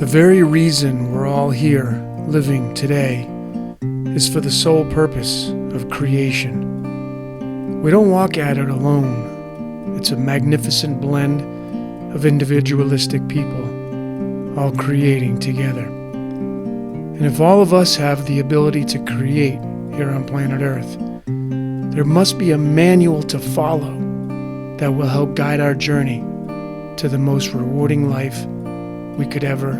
The very reason we're all here, living today, is for the sole purpose of creation. We don't walk at it alone. It's a magnificent blend of individualistic people, all creating together. And if all of us have the ability to create here on planet Earth, there must be a manual to follow that will help guide our journey to the most rewarding life we could ever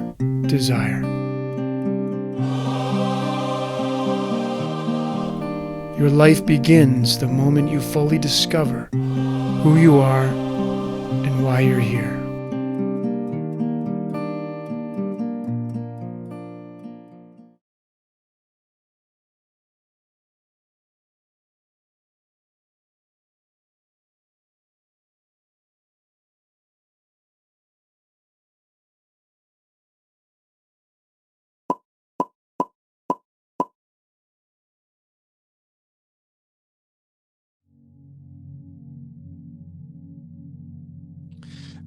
desire. Your life begins the moment you fully discover who you are and why you're here.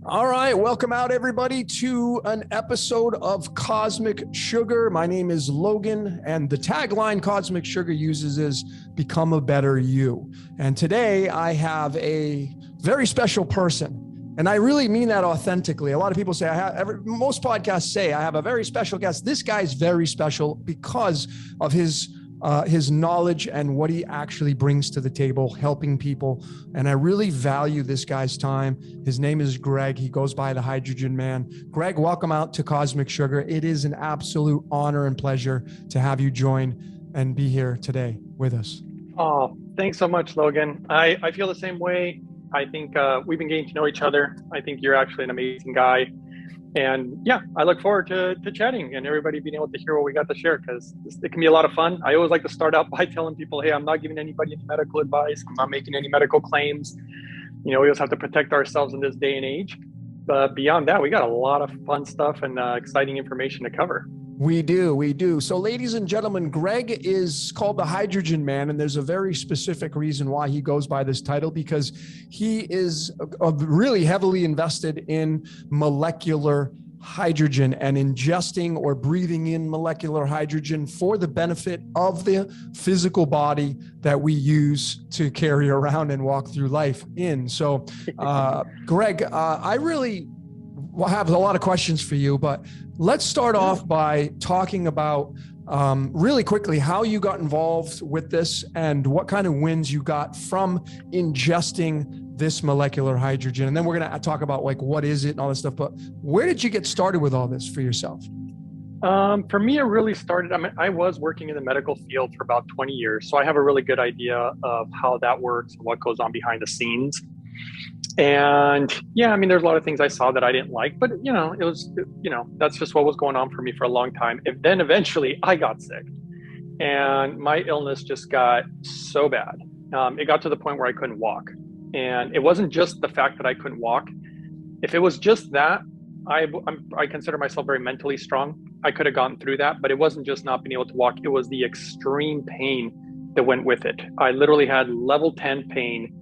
All right, welcome out everybody to an episode of Cosmic Sugar. My name is Logan, and the tagline Cosmic Sugar uses is "Become a Better You." And today I have a very special person, and I really mean that authentically. A lot of people say, most podcasts say I have a very special guest. This guy is very special because of his knowledge and what he actually brings to the table, helping people. And I really value this guy's time. His name is Greg. He goes by the Hydrogen Man. Greg, welcome out to Cosmic Sugar. It is an absolute honor and pleasure to have you join and be here today with us. Oh, thanks so much, Logan. I feel the same way. I think we've been getting to know each other. I think you're actually an amazing guy. And yeah, I look forward to chatting and everybody being able to hear what we got to share, because it can be a lot of fun. I always like to start out by telling people, hey, I'm not giving anybody any medical advice. I'm not making any medical claims. You know, we always have to protect ourselves in this day and age. But beyond that, we got a lot of fun stuff and exciting information to cover. We do. So ladies and gentlemen, Greg is called the Hydrogen Man, and there's a very specific reason why he goes by this title, because he is really heavily invested in molecular hydrogen and ingesting or breathing in molecular hydrogen for the benefit of the physical body that we use to carry around and walk through life in. So, Greg, I really have a lot of questions for you, but let's start off by talking about really quickly how you got involved with this and what kind of wins you got from ingesting this molecular hydrogen. And then we're going to talk about like, what is it and all this stuff. But where did you get started with all this for yourself? For me, it really started, I was working in the medical field for about 20 years. So I have a really good idea of how that works and what goes on behind the scenes. And yeah, there's a lot of things I saw that I didn't like, but that's just what was going on for me for a long time. And then eventually I got sick, and my illness just got so bad. It got to the point where I couldn't walk. And it wasn't just the fact that I couldn't walk. If it was just that, I consider myself very mentally strong. I could have gotten through that, but it wasn't just not being able to walk. It was the extreme pain that went with it. I literally had level 10 pain.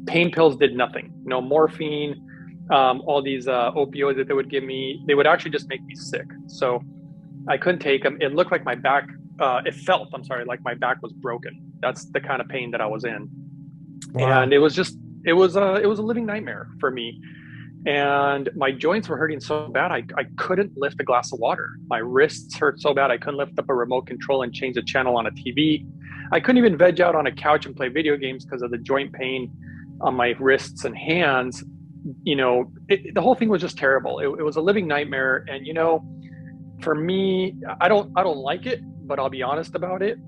Pain pills did nothing. No morphine, all these opioids that they would give me, they would actually just make me sick. So I couldn't take them. It looked like my back, like my back was broken. That's the kind of pain that I was in. Wow. And it was a living nightmare for me. And my joints were hurting so bad, I couldn't lift a glass of water. My wrists hurt so bad, I couldn't lift up a remote control and change the channel on a TV. I couldn't even veg out on a couch and play video games because of the joint pain on my wrists and hands. The whole thing was just terrible. It was a living nightmare. And for me, I don't like it, but I'll be honest about it.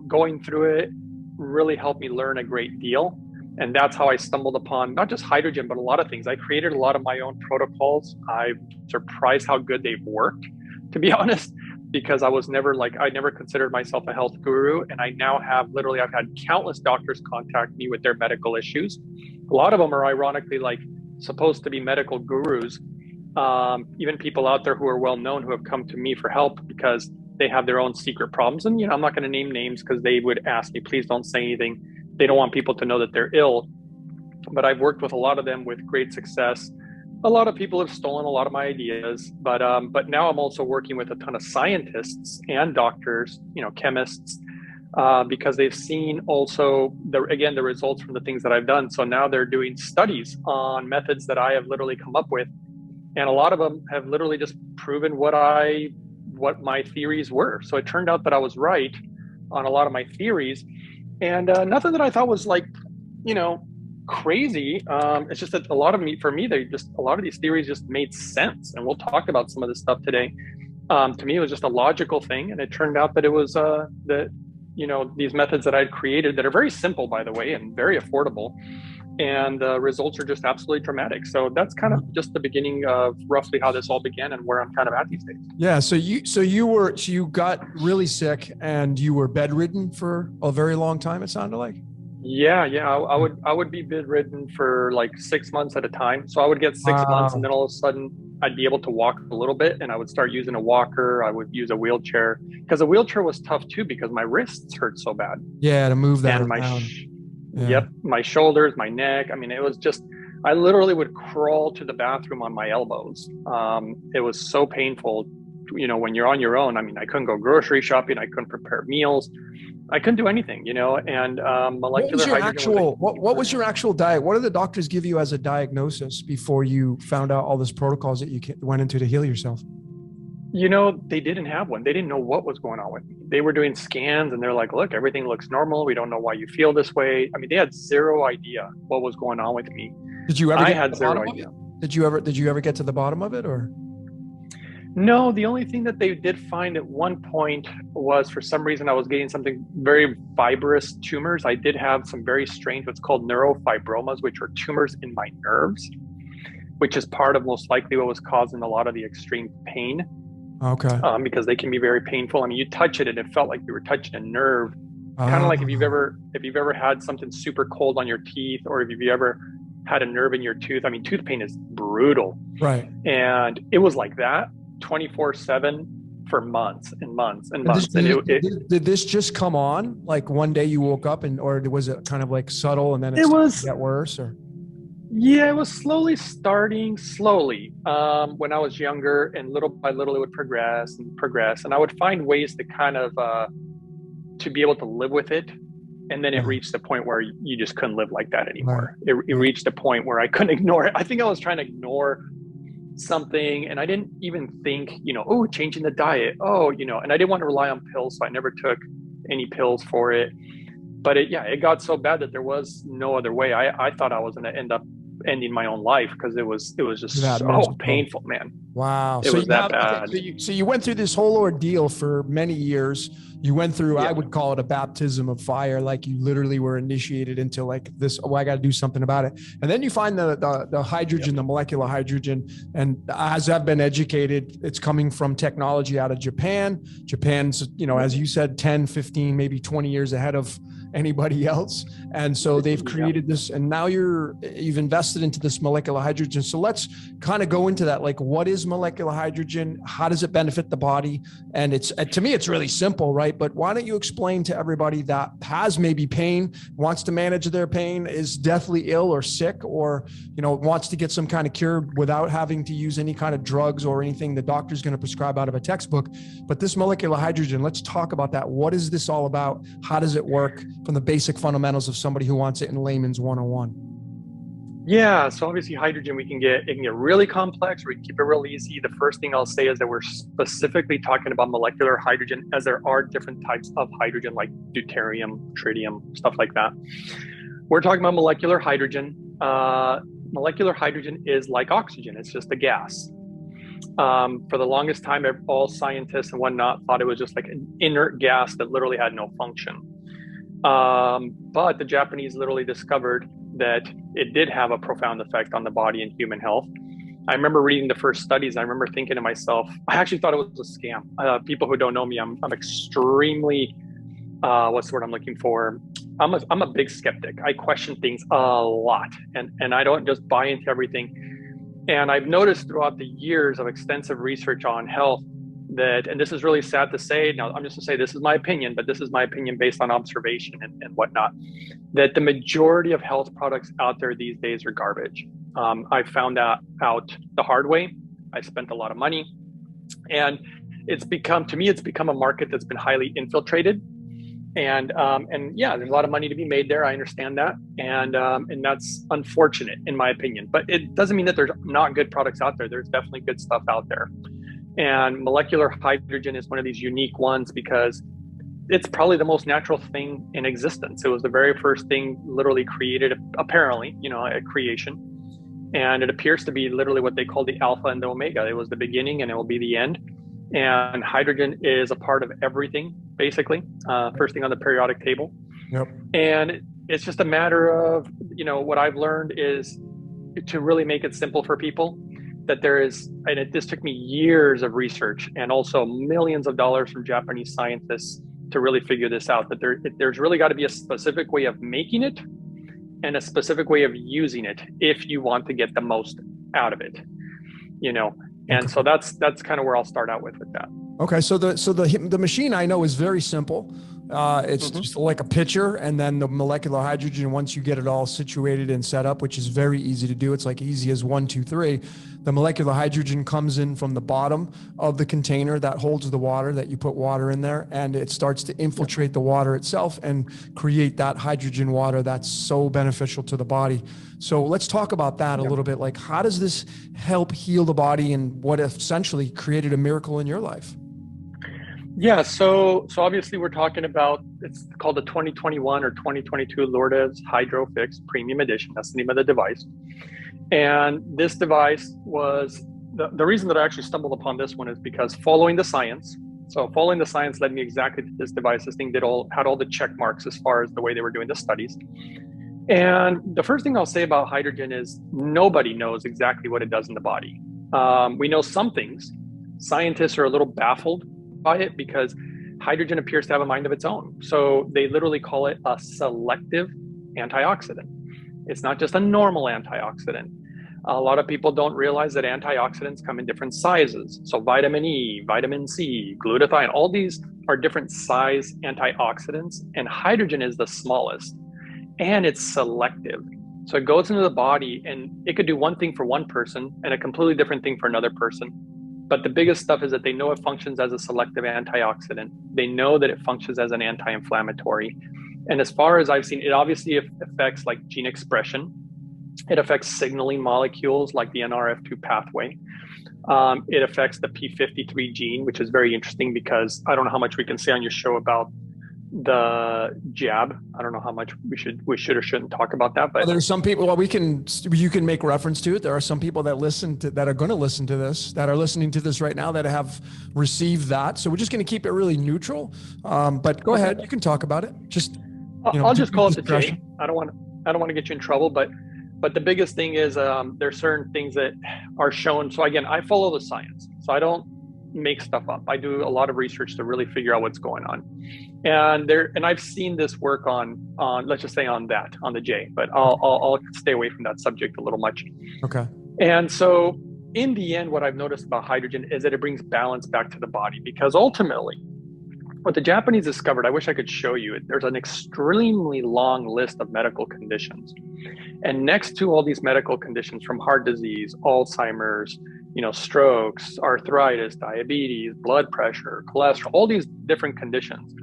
Going through it really helped me learn a great deal. And that's how I stumbled upon not just hydrogen, but a lot of things. I created a lot of my own protocols. I'm surprised how good they've worked, to be honest, because I never considered myself a health guru. And I now I've had countless doctors contact me with their medical issues. A lot of them are ironically supposed to be medical gurus. Even people out there who are well known who have come to me for help because they have their own secret problems. And, I'm not going to name names because they would ask me, please don't say anything. They don't want people to know that they're ill. But I've worked with a lot of them with great success. A lot of people have stolen a lot of my ideas, but now I'm also working with a ton of scientists and doctors, chemists, because they've seen also the results from the things that I've done. So now they're doing studies on methods that I have literally come up with, and a lot of them have literally just proven what my theories were. So it turned out that I was right on a lot of my theories, and nothing that I thought was like, crazy. It's just that a lot of these theories just made sense, and we'll talk about some of this stuff today. To me, it was just a logical thing, and it turned out that it was these methods that I'd created that are very simple, by the way, and very affordable, and the results are just absolutely dramatic. So that's kind of just the beginning of roughly how this all began and where I'm kind of at these days. Yeah. So you got really sick and you were bedridden for a very long time, it sounded like. Yeah. I would be bedridden for like 6 months at a time. So I would get 6 months, and then all of a sudden I'd be able to walk a little bit, and I would start using a walker. I would use a wheelchair, because a wheelchair was tough too, because my wrists hurt so bad. Yeah, to move that And around. yep, my shoulders, my neck. I mean, it was just, I literally would crawl to the bathroom on my elbows. It was so painful, when you're on your own. I mean, I couldn't go grocery shopping. I couldn't prepare meals. I couldn't do anything, and molecular hydrogen. What was your actual diet? What did the doctors give you as a diagnosis before you found out all these protocols that you went into to heal yourself? They didn't have one. They didn't know what was going on with me. They were doing scans, and they're like, look, everything looks normal. We don't know why you feel this way. I mean, they had zero idea what was going on with me. Did you ever? I had zero idea. Did you ever get to the bottom of it, or? No, the only thing that they did find at one point was, for some reason, I was getting something very fibrous tumors. I did have some very strange, what's called neurofibromas, which are tumors in my nerves, which is part of most likely what was causing a lot of the extreme pain. Okay. Because they can be very painful. I mean, you touch it and it felt like you were touching a nerve. Kind of like if you've ever had something super cold on your teeth, or if you've ever had a nerve in your tooth. I mean, tooth pain is brutal. Right. And it was like that 24/7 for months and months and months. Did this just come on like one day you woke up, or was it kind of like subtle and then it got worse? Or? Yeah, it was starting slowly when I was younger, and little by little it would progress, and I would find ways to kind of to be able to live with it. And then it reached a point where you just couldn't live like that anymore. Right. It reached a point where I couldn't ignore it. I think I was trying to ignore something, and I didn't even think, changing the diet. And I didn't want to rely on pills, so I never took any pills for it. But it got so bad that there was no other way. I thought I was going to end up ending my own life, because it was just so painful, man. Wow. It was that bad. So you went through this whole ordeal for many years. You went through, I would call it a baptism of fire. Like you literally were initiated into like this, I got to do something about it. And then you find the hydrogen, the molecular hydrogen. And as I've been educated, it's coming from technology out of Japan. Japan's, as you said, 10, 15, maybe 20 years ahead of anybody else. And so they've created this, and now you've invested into this molecular hydrogen. So let's kind of go into that. Like, what is molecular hydrogen? How does it benefit the body? And to me, it's really simple, right? But why don't you explain to everybody that has maybe pain, wants to manage their pain, is deathly ill or sick, or, wants to get some kind of cure without having to use any kind of drugs or anything the doctor's going to prescribe out of a textbook. But this molecular hydrogen, let's talk about that. What is this all about? How does it work from the basic fundamentals of somebody who wants it in layman's 101? Yeah, so obviously hydrogen, it can get really complex, or we can keep it real easy. The first thing I'll say is that we're specifically talking about molecular hydrogen, as there are different types of hydrogen like deuterium, tritium, stuff like that. We're talking about molecular hydrogen. Molecular hydrogen is like oxygen. It's just a gas. For the longest time, all scientists and whatnot thought it was just like an inert gas that literally had no function. But the Japanese literally discovered that it did have a profound effect on the body and human health. I remember reading the first studies. I remember thinking to myself, I actually thought it was a scam. People who don't know me, I'm extremely, what's the word I'm looking for? I'm a big skeptic. I question things a lot, and I don't just buy into everything. And I've noticed throughout the years of extensive research on health that, and this is really sad to say, now I'm just gonna say this is my opinion, but this is my opinion based on observation and whatnot, that the majority of health products out there these days are garbage. I found that out the hard way. I spent a lot of money, and to me, it's become a market that's been highly infiltrated. And yeah, there's a lot of money to be made there. I understand that, and that's unfortunate in my opinion. But it doesn't mean that there's not good products out there. There's definitely good stuff out there, and molecular hydrogen is one of these unique ones because it's probably the most natural thing in existence. It was the very first thing literally created, apparently, a creation. And it appears to be literally what they call the alpha and the omega. It was the beginning and it will be the end. And hydrogen is a part of everything, basically. First thing on the periodic table. Yep. And it's just a matter of, what I've learned is to really make it simple for people, that this took me years of research and also millions of dollars from Japanese scientists to really figure this out, that there's really got to be a specific way of making it and a specific way of using it if you want to get the most out of it, and so that's kind of where I'll start out with that. Okay, so the machine I know is very simple. It's just like a pitcher, and then the molecular hydrogen, once you get it all situated and set up, which is very easy to do, it's like easy as 1, 2, 3. The molecular hydrogen comes in from the bottom of the container that holds the water, that you put water in there, and it starts to infiltrate the water itself and create that hydrogen water that's so beneficial to the body. So let's talk about that a little bit. Like, how does this help heal the body, and what essentially created a miracle in your life? Yeah, so obviously we're talking about, it's called the 2021 or 2022 Lourdes Hydro Fix Premium Edition. That's the name of the device. And this device was, the reason that I actually stumbled upon this one is because following the science led me exactly to this device. This thing had all the check marks as far as the way they were doing the studies. And the first thing I'll say about hydrogen is nobody knows exactly what it does in the body. We know some things. Scientists are a little baffled by it because hydrogen appears to have a mind of its own. So they literally call it a selective antioxidant. It's not just a normal antioxidant. A lot of people don't realize that antioxidants come in different sizes. So vitamin E, vitamin C, glutathione, all these are different size antioxidants, and hydrogen is the smallest, and it's selective. So it goes into the body and it could do one thing for one person and a completely different thing for another person. But the biggest stuff is that they know it functions as a selective antioxidant. They know that it functions as an anti-inflammatory. And as far as I've seen, it obviously affects like gene expression. It affects signaling molecules like the NRF2 pathway. It affects the P53 gene, which is very interesting because I don't know how much we can say on your show about the jab. I don't know how much we should or shouldn't talk about that. But there's some people. Well, you can make reference to it. There are some people that are going to listen to this, that are listening to this right now, that have received that. So we're just going to keep it really neutral. But go ahead, you can talk about it. I'll just call it the J. I don't want to get you in trouble, but the biggest thing is there's certain things that are shown. So again, I follow the science, so I don't make stuff up. I do a lot of research to really figure out what's going on. And I've seen this work on let's just say on the J, but I'll stay away from that subject a little much. Okay. And so in the end, what I've noticed about hydrogen is that it brings balance back to the body, because ultimately what the Japanese discovered, I wish I could show you it. There's an extremely long list of medical conditions. And next to all these medical conditions, from heart disease, Alzheimer's, strokes, arthritis, diabetes, blood pressure, cholesterol, all these different conditions,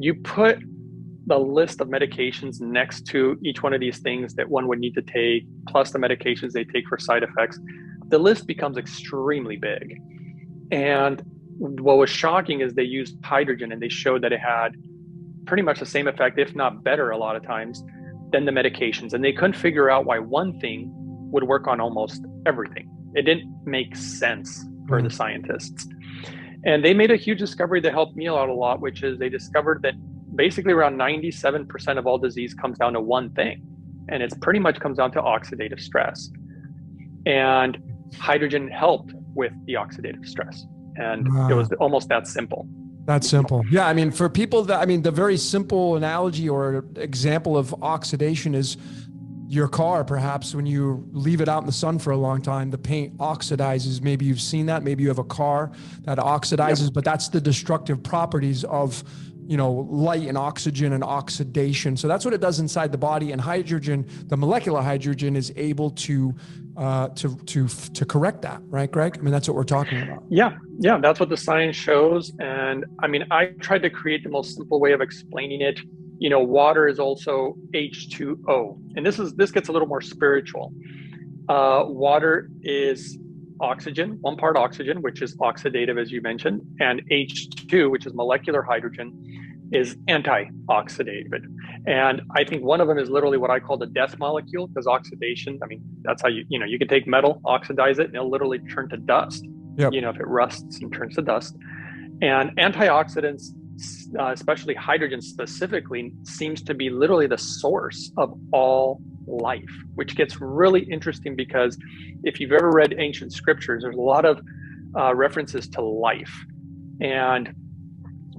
you put the list of medications next to each one of these things that one would need to take, plus the medications they take for side effects, the list becomes extremely big. And what was shocking is they used hydrogen and they showed that it had pretty much the same effect, if not better a lot of times, than the medications. And they couldn't figure out why one thing would work on almost everything. It didn't make sense for the scientists. And they made a huge discovery that helped me out a lot, which is they discovered that basically around 97% of all disease comes down to one thing. And it's pretty much comes down to oxidative stress. And hydrogen helped with the oxidative stress. And it was almost that simple. That's simple. Yeah. I mean, for people the very simple analogy or example of oxidation is your car. Perhaps when you leave it out in the sun for a long time, the paint oxidizes. Maybe you've seen that. Maybe you have a car that oxidizes, but that's the destructive properties of light and oxygen and oxidation. So that's what it does inside the body. And hydrogen, the molecular hydrogen, is able to correct that, right, Greg? I mean, that's what we're talking about. Yeah, that's what the science shows. And I mean, I tried to create the most simple way of explaining it. Water is also H2O, and this gets a little more spiritual. Water is oxygen, one part oxygen, which is oxidative, as you mentioned, and H2, which is molecular hydrogen, is anti-oxidative. And I think one of them is literally what I call the death molecule, because oxidation, I mean, that's how you can take metal, oxidize it, and it'll literally turn to dust. Yep. If it rusts and turns to dust. And antioxidants, especially hydrogen specifically, seems to be literally the source of all life, which gets really interesting because if you've ever read ancient scriptures, there's a lot of references to life. And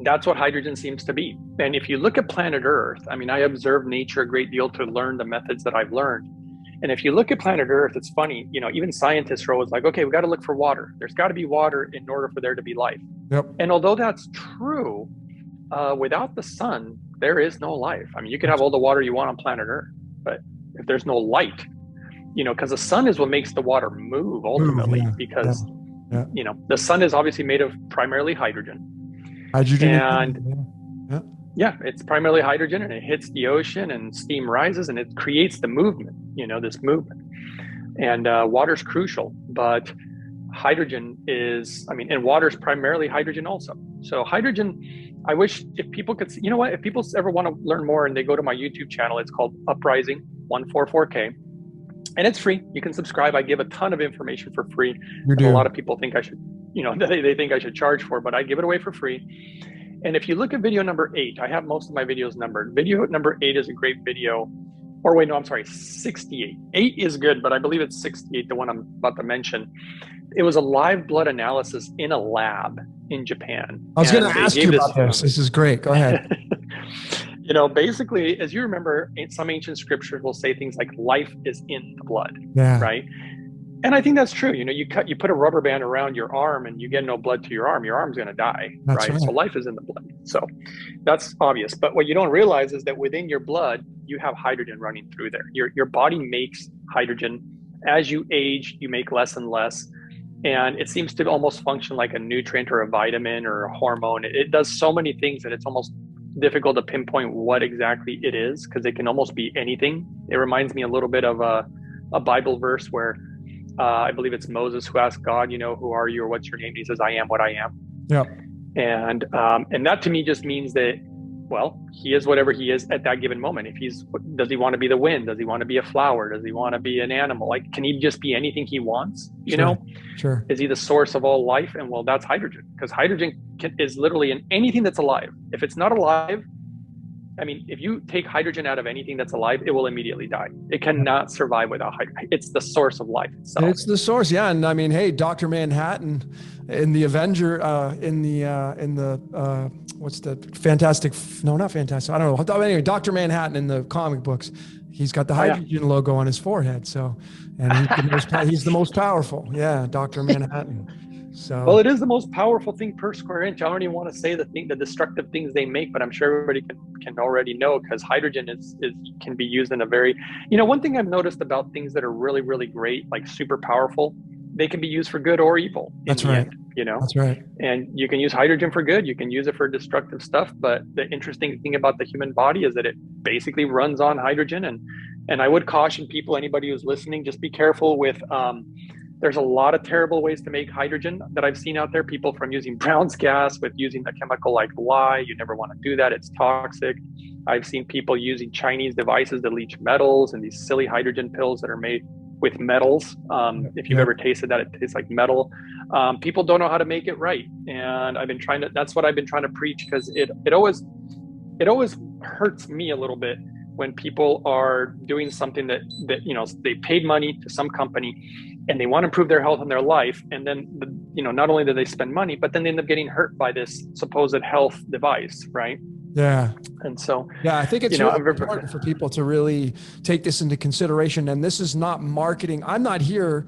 that's what hydrogen seems to be. And if you look at planet Earth, I mean, I observe nature a great deal to learn the methods that I've learned. And if you look at planet Earth, it's funny, even scientists are always like, okay, we got to look for water. There's got to be water in order for there to be life. Yep. And although that's true, without the sun, there is no life. I mean, you can have all the water you want on planet Earth, but if there's no light, because the sun is what makes the water move ultimately, because, the sun is obviously made of primarily hydrogen. It's primarily hydrogen, and it hits the ocean and steam rises and it creates the movement, this movement. And water's crucial, but hydrogen is, and water's primarily hydrogen also. So hydrogen, I wish if people could see, if people ever want to learn more and they go to my YouTube channel, it's called Uprising 144K. And it's free. You can subscribe. I give a ton of information for free. A lot of people think I should, they think I should charge for it, but I give it away for free. And if you look at video number 8, I have most of my videos numbered. Video number 8 is a great video. Or wait, no, I'm sorry, 68. 8 is good, but I believe it's 68, the one I'm about to mention. It was a live blood analysis in a lab in Japan. I was going to ask you about this. This is great. Go ahead. Basically, as you remember, some ancient scriptures will say things like life is in the blood, right? And I think that's true. You put a rubber band around your arm and you get no blood to your arm's going to die, right? So life is in the blood. So that's obvious. But what you don't realize is that within your blood, you have hydrogen running through there. Your body makes hydrogen. As you age, you make less and less. And it seems to almost function like a nutrient or a vitamin or a hormone. It does so many things that it's almost difficult to pinpoint what exactly it is, because it can almost be anything. It reminds me a little bit of a Bible verse where I believe it's Moses who asked God, who are you or what's your name? And he says, I am what I am. Yeah. And that to me just means that, well, he is whatever he is at that given moment. Does he want to be the wind? Does he want to be a flower? Does he want to be an animal? Like, can he just be anything he wants? Sure. Is he the source of all life? And well, that's hydrogen, because hydrogen is literally in anything that's alive. If it's not alive, if you take hydrogen out of anything that's alive, it will immediately die. It cannot survive without hydrogen. It's the source of life itself. It's the source, yeah. And hey, Dr. Manhattan in the Avenger, what's the fantastic? No, not fantastic. I don't know. Anyway, Dr. Manhattan in the comic books, he's got the hydrogen logo on his forehead. So, and he's the most powerful. Yeah, Dr. Manhattan. So, well, it is the most powerful thing per square inch. I don't even want to say the destructive things they make, but I'm sure everybody can already know, because hydrogen can be used in a very, one thing I've noticed about things that are really, really great, like super powerful, they can be used for good or evil. That's right. That's right. And you can use hydrogen for good. You can use it for destructive stuff. But the interesting thing about the human body is that it basically runs on hydrogen. And I would caution people, anybody who's listening, just be careful with, there's a lot of terrible ways to make hydrogen that I've seen out there. People from using Brown's gas with using a chemical like lye. You never want to do that. It's toxic. I've seen people using Chinese devices to leach metals and these silly hydrogen pills that are made with metals. If you've ever tasted that, it tastes like metal. People don't know how to make it right. And that's what I've been trying to preach, because it always hurts me a little bit when people are doing something that they paid money to some company and they want to improve their health and their life. And then, not only do they spend money, but then they end up getting hurt by this supposed health device, right? Yeah. And so, I think it's really important for people to really take this into consideration. And this is not marketing. I'm not here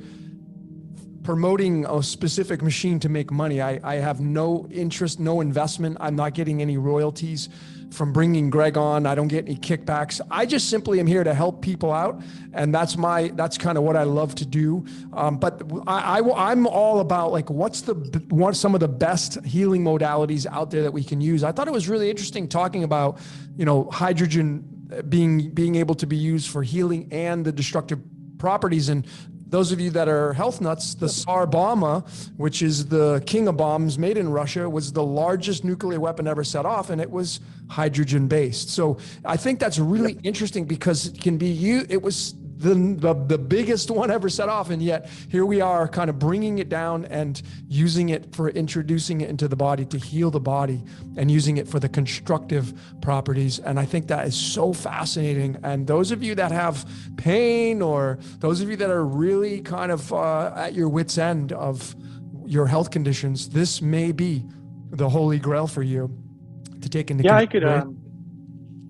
promoting a specific machine to make money. I have no interest, no investment. I'm not getting any royalties from bringing Greg on. I don't get any kickbacks. I just simply am here to help people out. And that's kind of what I love to do. But I'm all about like, what's some of the best healing modalities out there that we can use. I thought it was really interesting talking about, hydrogen being able to be used for healing and the destructive properties. And those of you that are health nuts, the Tsar Bomba, which is the king of bombs made in Russia, was the largest nuclear weapon ever set off, and it was hydrogen based. So I think that's really interesting because it can be used. It was the biggest one ever set off, and yet here we are kind of bringing it down and using it for introducing it into the body to heal the body and using it for the constructive properties. And I think that is so fascinating. And those of you that have pain, or those of you that are really kind of at your wit's end of your health conditions, this may be the Holy Grail for you to take into consideration.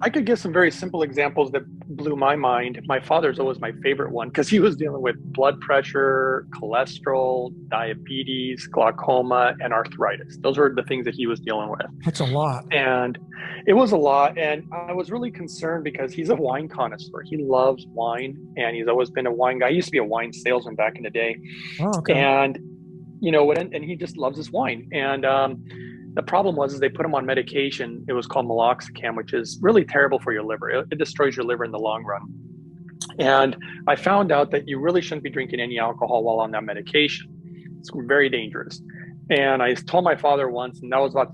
I could give some very simple examples that blew my mind. My father's always my favorite one because he was dealing with blood pressure, cholesterol, diabetes, glaucoma, and arthritis. Those were the things that he was dealing with. That's a lot. And it was a lot. And I was really concerned because he's a wine connoisseur. He loves wine, and he's always been a wine guy. He used to be a wine salesman back in the day. Oh, okay. And, and he just loves his wine. And, the problem was they put him on medication. It was called meloxicam, which is really terrible for your liver. It destroys your liver in the long run. And I found out that you really shouldn't be drinking any alcohol while on that medication. It's very dangerous. And I told my father once, and that was about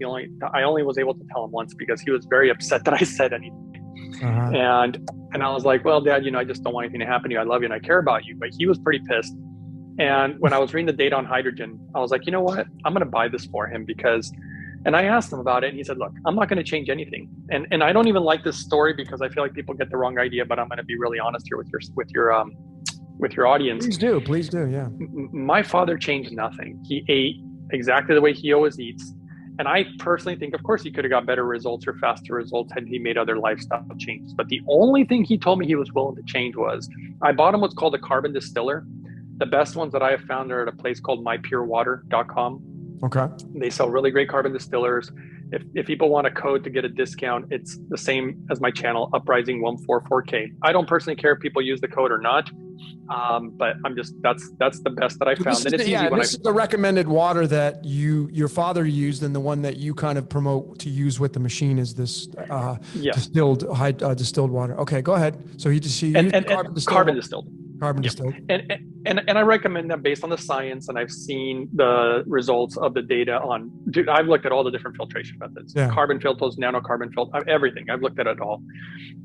I only was able to tell him once because he was very upset that I said anything. Uh-huh. And I was like, well, Dad, I just don't want anything to happen to you. I love you and I care about you. But he was pretty pissed. And when I was reading the data on hydrogen, I was like, you know what? I'm going to buy this for him and I asked him about it, and he said, look, I'm not going to change anything. And I don't even like this story because I feel like people get the wrong idea, but I'm going to be really honest here with your audience. Please do. Yeah. My father changed nothing. He ate exactly the way he always eats. And I personally think, of course, he could have got better results or faster results had he made other lifestyle changes. But the only thing he told me he was willing to change was, I bought him what's called a carbon distiller. The best ones that I have found are at a place called mypurewater.com. Okay. They sell really great carbon distillers. If people want a code to get a discount, it's the same as my channel, Uprising144K. I don't personally care if people use the code or not, but that's the best that I found. This is the recommended water that your father used, and the one that you kind of promote to use with the machine is this distilled water. Okay, go ahead. So he carbon distilled. Carbon distilled. And I recommend them based on the science, and I've seen the results of the data on, I've looked at all the different filtration methods, carbon filters, nanocarbon filters, everything. I've looked at it all.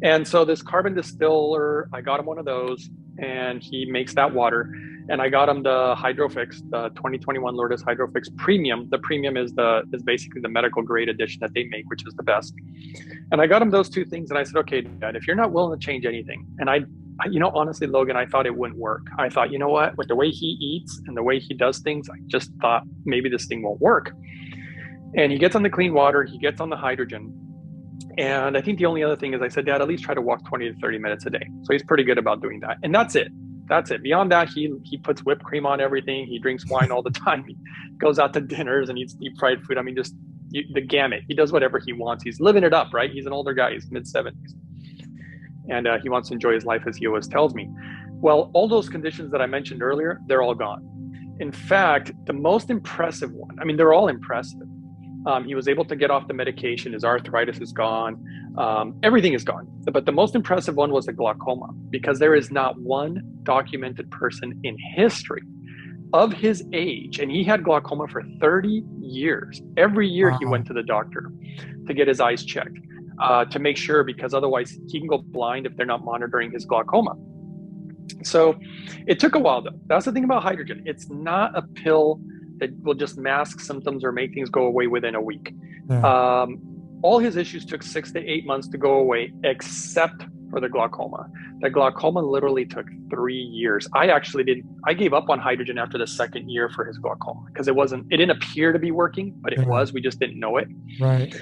And so this carbon distiller, I got him one of those, and he makes that water. And I got him the Hydrofix, the 2021 Lourdes Hydrofix Premium. The Premium is basically the medical grade edition that they make, which is the best. And I got him those two things, and I said, okay, Dad, if you're not willing to change anything, and honestly, Logan, I thought it wouldn't work. I thought, you know what, with the way he eats and the way he does things, I just thought maybe this thing won't work. And he gets on the clean water, he gets on the hydrogen. And I think the only other thing is I said, Dad, at least try to walk 20 to 30 minutes a day. So he's pretty good about doing that. And that's it. Beyond that, he puts whipped cream on everything. He drinks wine all the time. He goes out to dinners and eats deep fried food. I mean, just the gamut. He does whatever he wants. He's living it up, right? He's an older guy. He's mid-70s. And he wants to enjoy his life, as he always tells me. Well, all those conditions that I mentioned earlier, they're all gone. In fact, the most impressive one, they're all impressive. He was able to get off the medication. His arthritis is gone. Everything is gone. But the most impressive one was the glaucoma, because there is not one documented person in history of his age, and he had glaucoma for 30 years. Every year he went to the doctor to get his eyes checked. To make sure, because otherwise he can go blind if they're not monitoring his glaucoma. So it took a while, though. That's the thing about hydrogen. It's not a pill that will just mask symptoms or make things go away within a week. Yeah. All his issues took 6 to 8 months to go away, except for the glaucoma. The glaucoma literally took 3 years. I gave up on hydrogen after the second year for his glaucoma because it didn't appear to be working, but it was. We just didn't know it. Right.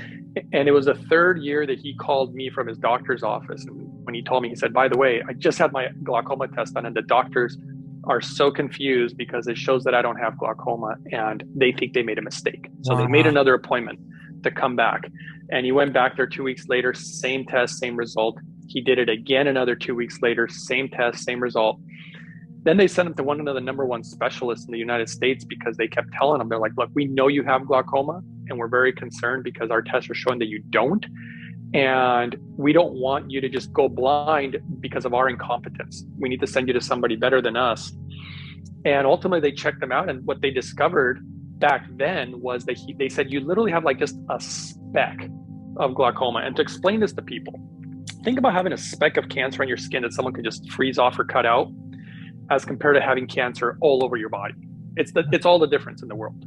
And it was the third year that he called me from his doctor's office. And when he told me, he said, by the way, I just had my glaucoma test done, and the doctors are so confused because it shows that I don't have glaucoma, and they think they made a mistake. So they made Wow. another appointment to come back, and he went back there 2 weeks later, same test, same result. He did it again another 2 weeks later, same test, same result. Then they sent him to one of the number one specialists in the United States because they kept telling him, they're like, look, we know you have glaucoma and we're very concerned because our tests are showing that you don't. And we don't want you to just go blind because of our incompetence. We need to send you to somebody better than us. And ultimately they checked them out. And what they discovered back then was that they said, you literally have like just a speck of glaucoma. And to explain this to people, think about having a speck of cancer on your skin that someone can just freeze off or cut out, as compared to having cancer all over your body. It's all the difference in the world.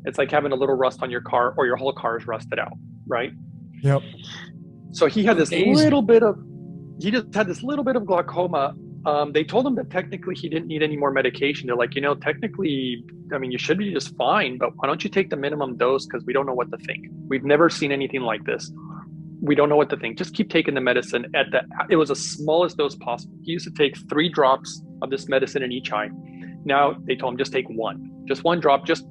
It's like having a little rust on your car, or your whole car is rusted out, right? Yep. So he had this Amazing. little bit of, he just had this little bit of glaucoma. They told him that technically he didn't need any more medication. They're like, technically, I mean, you should be just fine, but why don't you take the minimum dose? Because we don't know what to think. We've never seen anything like this. We don't know what to think. Just keep taking the medicine it was the smallest dose possible. He used to take 3 drops of this medicine in each eye. Now they told him just take one drop, just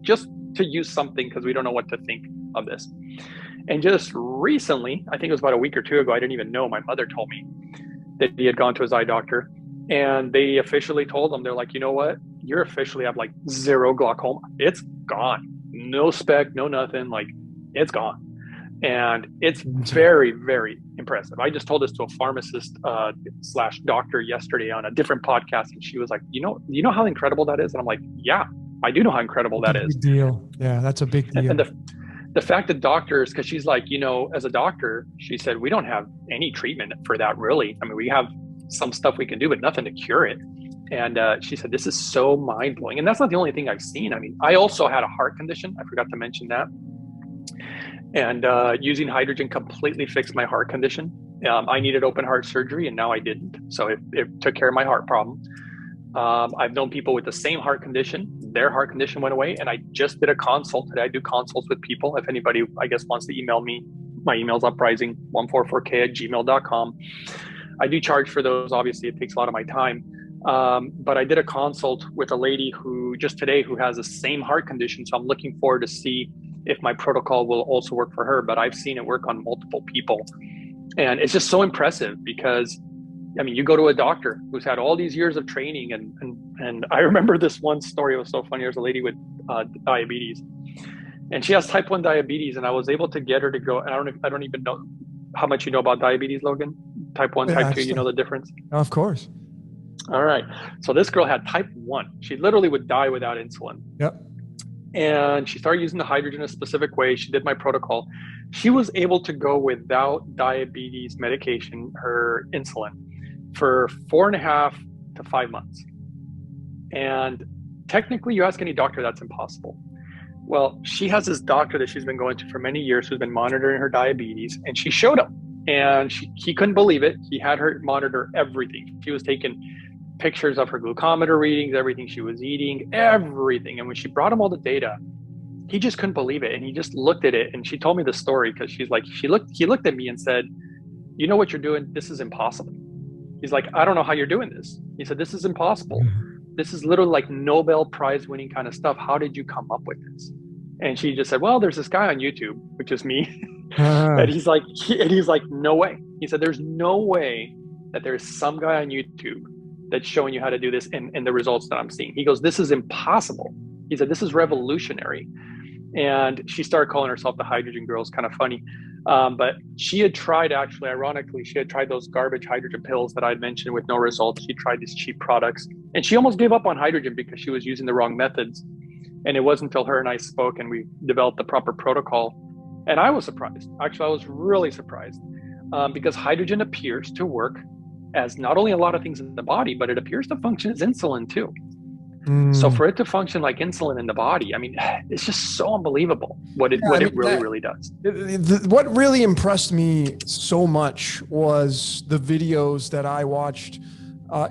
to use something, because we don't know what to think of this. And just recently, I think it was about a week or 2 ago, I didn't even know, my mother told me that he had gone to his eye doctor, and they officially told him, they're like, you know what? You're officially have like 0 glaucoma. It's gone. No speck, no nothing. Like, it's gone. And it's very, very impressive. I just told this to a pharmacist / doctor yesterday on a different podcast, and she was like, you know how incredible that is? And I'm like, yeah, I do know how incredible that is. Big deal. Yeah, that's a big deal. And the fact that doctors, because she's like, as a doctor, she said, we don't have any treatment for that, really. I mean, we have some stuff we can do, but nothing to cure it. And she said, this is so mind-blowing. And that's not the only thing I've seen. I mean, I also had a heart condition. I forgot to mention that. And using hydrogen completely fixed my heart condition. I needed open heart surgery, and now I didn't. So it took care of my heart problem. I've known people with the same heart condition. Their heart condition went away, and I just did a consult today. I do consults with people. If anybody, I guess, wants to email me, my email's uprising144k@gmail.com. I do charge for those. Obviously, it takes a lot of my time. But I did a consult with a lady who has the same heart condition. So I'm looking forward to see if my protocol will also work for her. But I've seen it work on multiple people. And it's just so impressive because, I mean, you go to a doctor who's had all these years of training. And I remember this one story. It was so funny. There's a lady with diabetes, and she has type 1 diabetes. And I was able to get her to go. And I don't even know how much you know about diabetes, Logan. Type 1, type 2, you know the difference? Of course. All right. So this girl had type 1. She literally would die without insulin. Yep. And she started using the hydrogen a specific way. She did my protocol. She was able to go without diabetes medication, her insulin, for 4.5 to 5 months. And technically, you ask any doctor, that's impossible. Well, she has this doctor that she's been going to for many years who's been monitoring her diabetes, and she showed him. And he couldn't believe it. He had her monitor everything. She was taking pictures of her glucometer readings, everything she was eating, everything. And when she brought him all the data, he just couldn't believe it. And he just looked at it, and she told me the story because she's like, he looked at me and said, you know what you're doing? This is impossible. He's like, I don't know how you're doing this. He said, this is impossible. This is literally like Nobel Prize winning kind of stuff. How did you come up with this? And she just said, well, there's this guy on YouTube, which is me. And he's like, no way. He said, there's no way that there's some guy on YouTube that's showing you how to do this and the results that I'm seeing. He goes, this is impossible. He said, this is revolutionary. And she started calling herself the hydrogen girl. It's kind of funny. But she had tried, actually, ironically, she had tried those garbage hydrogen pills that I'd mentioned with no results. She tried these cheap products, and she almost gave up on hydrogen because she was using the wrong methods. And it wasn't until her and I spoke and we developed the proper protocol. And I was surprised. Actually, I was really surprised because hydrogen appears to work as not only a lot of things in the body, but it appears to function as insulin too. So for it to function like insulin in the body, I mean, it's just so unbelievable what it really does. What really impressed me so much was the videos that I watched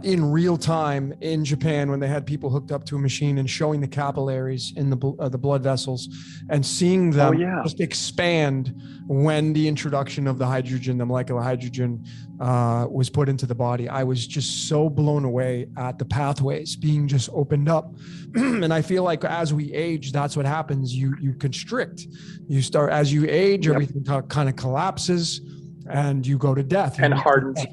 in real time in Japan when they had people hooked up to a machine and showing the capillaries in the blood vessels and seeing them just expand when the introduction of the hydrogen, the molecular hydrogen, was put into the body. I was just so blown away at the pathways being just opened up. And I feel like as we age, that's what happens. You constrict. You start, as you age, everything kind of collapses and you go to death. And hardens.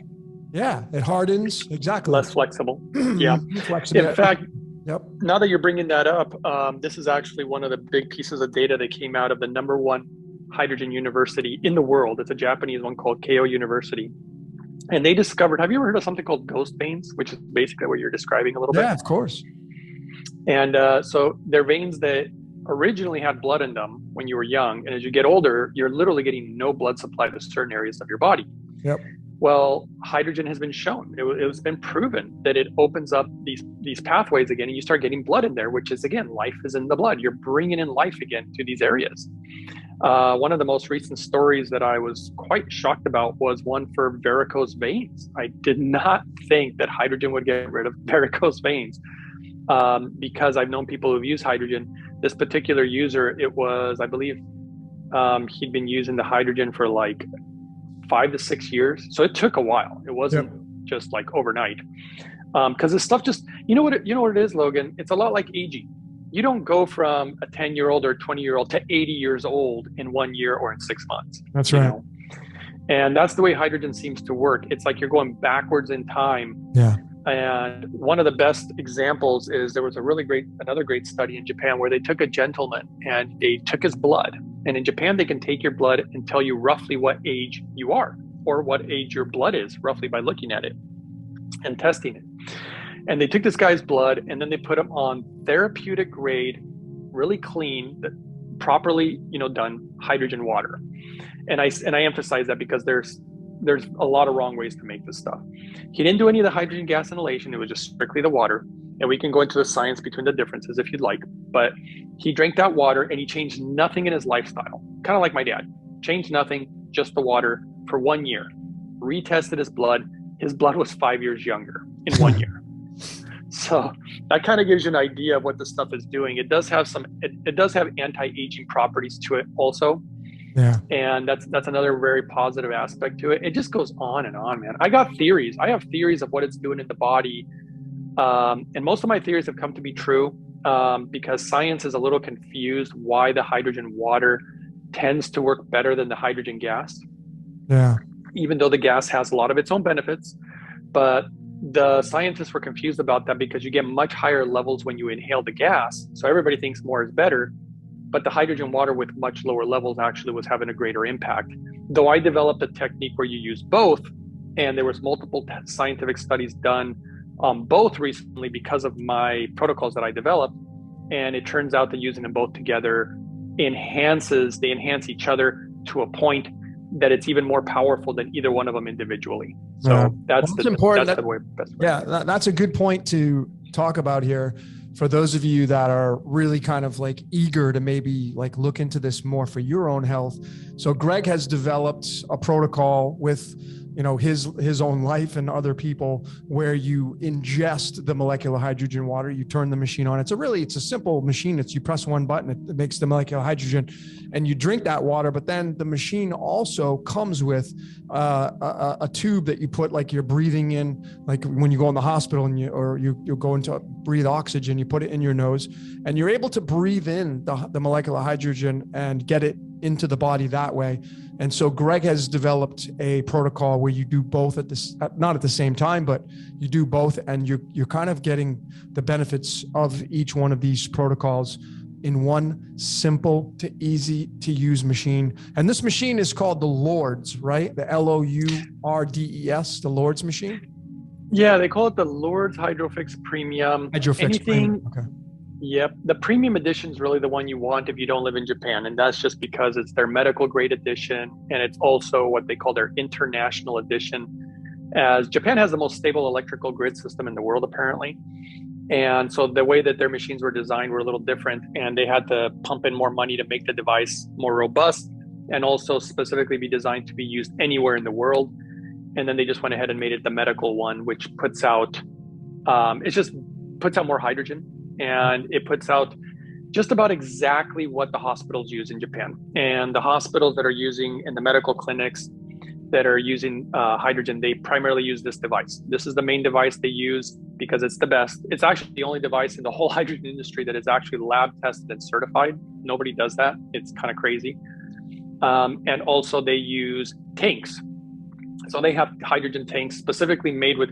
Yeah, it hardens. Exactly. Less flexible. Yeah. In fact, now that you're bringing that up, this is actually one of the big pieces of data that came out of the #1 hydrogen university in the world. It's a Japanese one called Keio University. And they discovered, have you ever heard of something called ghost veins, which is basically what you're describing a little bit? Yeah, of course. And so they're veins that originally had blood in them when you were young. And as you get older, you're literally getting no blood supply to certain areas of your body. Yep. Well, hydrogen has been shown. It's been proven that it opens up these pathways again, and you start getting blood in there, which is, again, life is in the blood. You're bringing in life again to these areas. One of the most recent stories that I was quite shocked about was one for varicose veins. I did not think that hydrogen would get rid of varicose veins because I've known people who've used hydrogen. This particular user, it was, I believe, he'd been using the hydrogen for like 5 to 6 years. So it took a while. It wasn't just like overnight. Because this stuff just, you know what it is, Logan? It's a lot like aging. You don't go from a 10-year-old or 20-year-old to 80 years old in 1 year or in 6 months. That's right. Know? And that's the way hydrogen seems to work. It's like you're going backwards in time. Yeah. And one of the best examples is there was another great study in Japan where they took a gentleman and they took his blood. And in Japan, they can take your blood and tell you roughly what age you are or what age your blood is, roughly by looking at it and testing it. And they took this guy's blood and then they put him on therapeutic grade, really clean, properly, done hydrogen water. And I emphasize that because there's a lot of wrong ways to make this stuff. He didn't do any of the hydrogen gas inhalation. It was just strictly the water. And we can go into the science between the differences if you'd like. But he drank that water and he changed nothing in his lifestyle. Kind of like my dad. Changed nothing, just the water for 1 year. Retested his blood. His blood was 5 years younger in 1 year. So that kind of gives you an idea of what this stuff is doing. It does have anti-aging properties to it also. Yeah. And that's another very positive aspect to it. It just goes on and on, man. I got theories. I have theories of what it's doing in the body. And most of my theories have come to be true because science is a little confused why the hydrogen water tends to work better than the hydrogen gas. Yeah. Even though the gas has a lot of its own benefits. But the scientists were confused about that because you get much higher levels when you inhale the gas. So everybody thinks more is better. But the hydrogen water with much lower levels actually was having a greater impact. Though I developed a technique where you use both, and there was multiple scientific studies done on both recently because of my protocols that I developed. And it turns out that using them both together they enhance each other to a point that it's even more powerful than either one of them individually. So that's important. That's the way best way. Yeah, that's a good point to talk about here. For those of you that are really kind of like eager to maybe like look into this more for your own health. So Greg has developed a protocol with, his own life and other people where you ingest the molecular hydrogen water, you turn the machine on. It's a simple machine. You press one button, it makes the molecular hydrogen and you drink that water. But then the machine also comes with a tube that you put, like you're breathing in, like when you go in the hospital and you go into breathe oxygen, you put it in your nose and you're able to breathe in the molecular hydrogen and get it into the body that way. And so Greg has developed a protocol where you do both not at the same time, but you do both and you're kind of getting the benefits of each one of these protocols in one simple to easy to use machine. And this machine is called the Lourdes, right? The LOURDES, the Lourdes machine. Yeah, they call it the Lourdes Hydrofix Premium. Premium. Okay. Yep. The premium edition is really the one you want if you don't live in Japan. And that's just because it's their medical grade edition. And it's also what they call their international edition, as Japan has the most stable electrical grid system in the world, apparently. And so the way that their machines were designed were a little different. And they had to pump in more money to make the device more robust and also specifically be designed to be used anywhere in the world. and then they just went ahead and made it the medical one, which puts out it just puts out more hydrogen, and it puts out just about exactly what the hospitals use in Japan. And the hospitals that are using, in the medical clinics that are using hydrogen, they primarily use this device. This is the main device they use because it's the best. It's actually the only device in the whole hydrogen industry that is actually lab tested and certified. Nobody does that. It's kind of crazy. And also they use tanks. So they have hydrogen tanks specifically made with,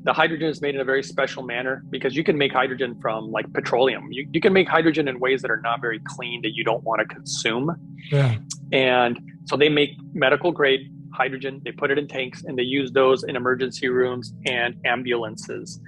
the hydrogen is made in a very special manner because you can make hydrogen from like petroleum. You can make hydrogen in ways that are not very clean, that you don't want to consume. Yeah. And so they make medical grade hydrogen, they put it in tanks, and they use those in emergency rooms and ambulances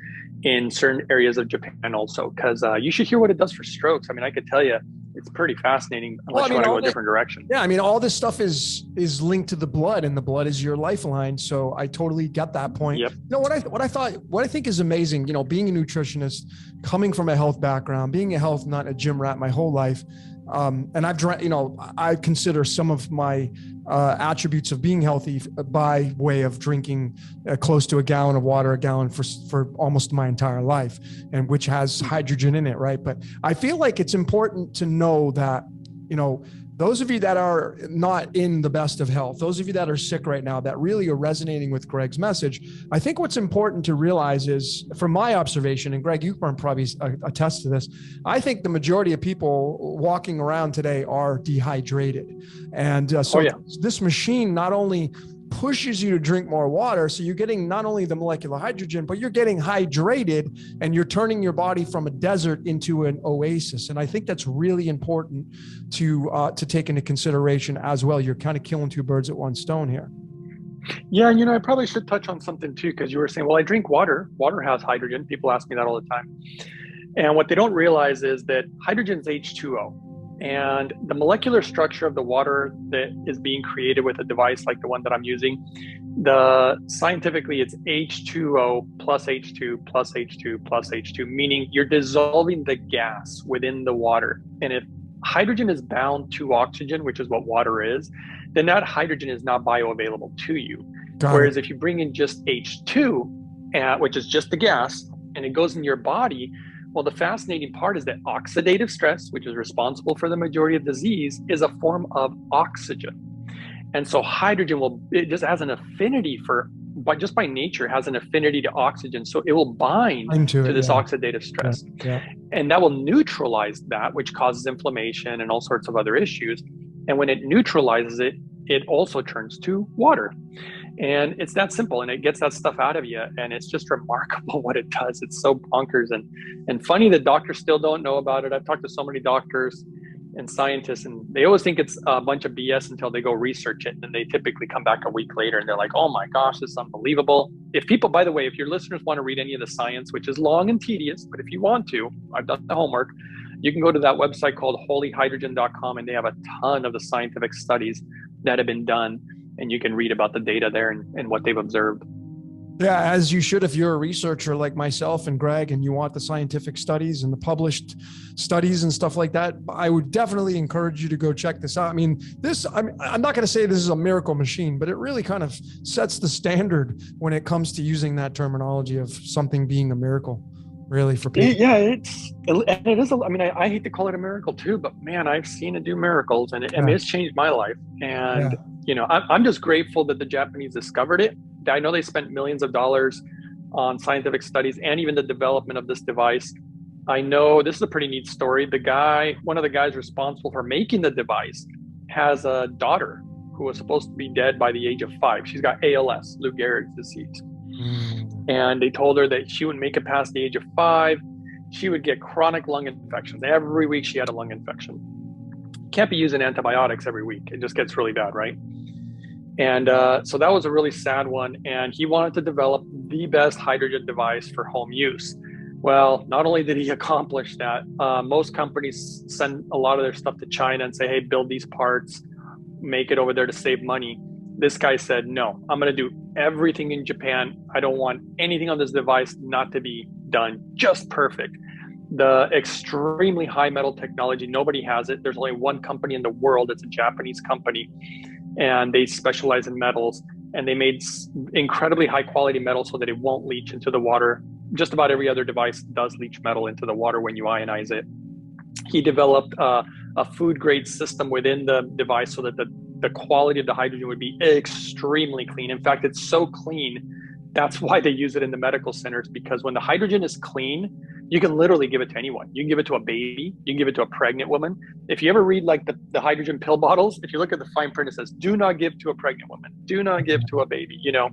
in certain areas of Japan also, because you should hear what it does for strokes. I mean, I could tell you, it's pretty fascinating unless you want to go a different direction. Yeah, I mean, all this stuff is linked to the blood, and the blood is your lifeline. So I totally get that point. Yep. You know, what I think is amazing, you know, being a nutritionist, coming from a health background, being a health, not a gym rat my whole life. And I've drank, you know, I consider some of my attributes of being healthy by way of drinking close to a gallon of water, a gallon for almost my entire life, and which has hydrogen in it, right? But I feel like it's important to know that, you know, those of you that are not in the best of health, those of you that are sick right now, that really are resonating with Greg's message, I think what's important to realize is, from my observation, and Greg, you can probably attest to this, I think the majority of people walking around today are dehydrated. And this machine not only pushes you to drink more water, so you're getting not only the molecular hydrogen, but you're getting hydrated, and you're turning your body from a desert into an oasis. And I think that's really important to take into consideration as well. You're kind of killing two birds at one stone here. Yeah, you know, I probably should touch on something too, because you were saying, well, I drink water. Water has hydrogen. People ask me that all the time. And what they don't realize is that hydrogen is H2O. And the molecular structure of the water that is being created with a device like the one that I'm using, scientifically it's H2O plus H2 plus H2 plus H2, meaning you're dissolving the gas within the water. And if hydrogen is bound to oxygen, which is what water is, then that hydrogen is not bioavailable to you. Whereas if you bring in just H2, which is just the gas, and it goes in your body, well, the fascinating part is that oxidative stress, which is responsible for the majority of disease, is a form of oxygen. And so hydrogen it just has an affinity but just by nature has an affinity to oxygen. So it will bind to this oxidative stress. Yeah. And that will neutralize that, which causes inflammation and all sorts of other issues. And when it neutralizes it, it also turns to water. And it's that simple, and it gets that stuff out of you. And it's just remarkable what it does. It's so bonkers and funny that doctors still don't know about it. I've talked to so many doctors and scientists, and they always think it's a bunch of BS until they go research it. And they typically come back a week later and they're like, oh my gosh, this is unbelievable. If people, by the way, if your listeners want to read any of the science, which is long and tedious, but if you want to, I've done the homework, you can go to that website called holyhydrogen.com, and they have a ton of the scientific studies that have been done. And you can read about the data there and what they've observed. Yeah, as you should if you're a researcher like myself and Greg, and you want the scientific studies and the published studies and stuff like that. I would definitely encourage you to go check this out. I mean, I'm not going to say this is a miracle machine, but it really kind of sets the standard when it comes to using that terminology of something being a miracle, really, for people. Yeah, it is. I mean, I hate to call it a miracle too, but man, I've seen it do miracles, and I mean, it's changed my life. And you know, I'm just grateful that the Japanese discovered it. I know they spent millions of dollars on scientific studies and even the development of this device. I know this is a pretty neat story. One of the guys responsible for making the device has a daughter who was supposed to be dead by the age of 5. She's got ALS, Lou Gehrig's disease. And they told her that she wouldn't make it past the age of 5. She would get chronic lung infections. Every week she had a lung infection. Can't be using antibiotics every week. It just gets really bad, right? And so that was a really sad one. And he wanted to develop the best hydrogen device for home use. Well, not only did he accomplish that, most companies send a lot of their stuff to China and say, hey, build these parts, make it over there to save money. This guy said, no, I'm going to do everything in Japan. I don't want anything on this device not to be done just perfect. The extremely high metal technology, nobody has it. There's only one company in the world. It's a Japanese company, and they specialize in metals. and they made incredibly high quality metal so that it won't leach into the water. Just about every other device does leach metal into the water when you ionize it. He developed a food grade system within the device so that the quality of the hydrogen would be extremely clean. In fact, it's so clean, that's why they use it in the medical centers, because when the hydrogen is clean, you can literally give it to anyone. You can give it to a baby, you can give it to a pregnant woman. If you ever read like the hydrogen pill bottles, if you look at the fine print, it says, do not give to a pregnant woman, do not give to a baby, you know.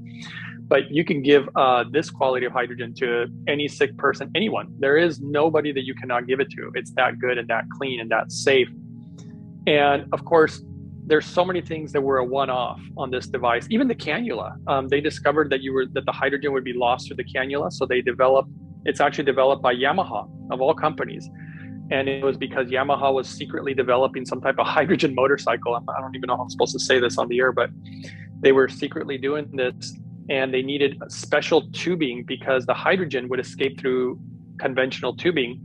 But you can give this quality of hydrogen to any sick person, anyone. There is nobody that you cannot give it to. It's that good and that clean and that safe. And of course, there's so many things that were a one-off on this device. Even the cannula, they discovered that the hydrogen would be lost through the cannula. So it's actually developed by Yamaha of all companies. And it was because Yamaha was secretly developing some type of hydrogen motorcycle. I don't even know how I'm supposed to say this on the air, but they were secretly doing this. And they needed special tubing because the hydrogen would escape through conventional tubing.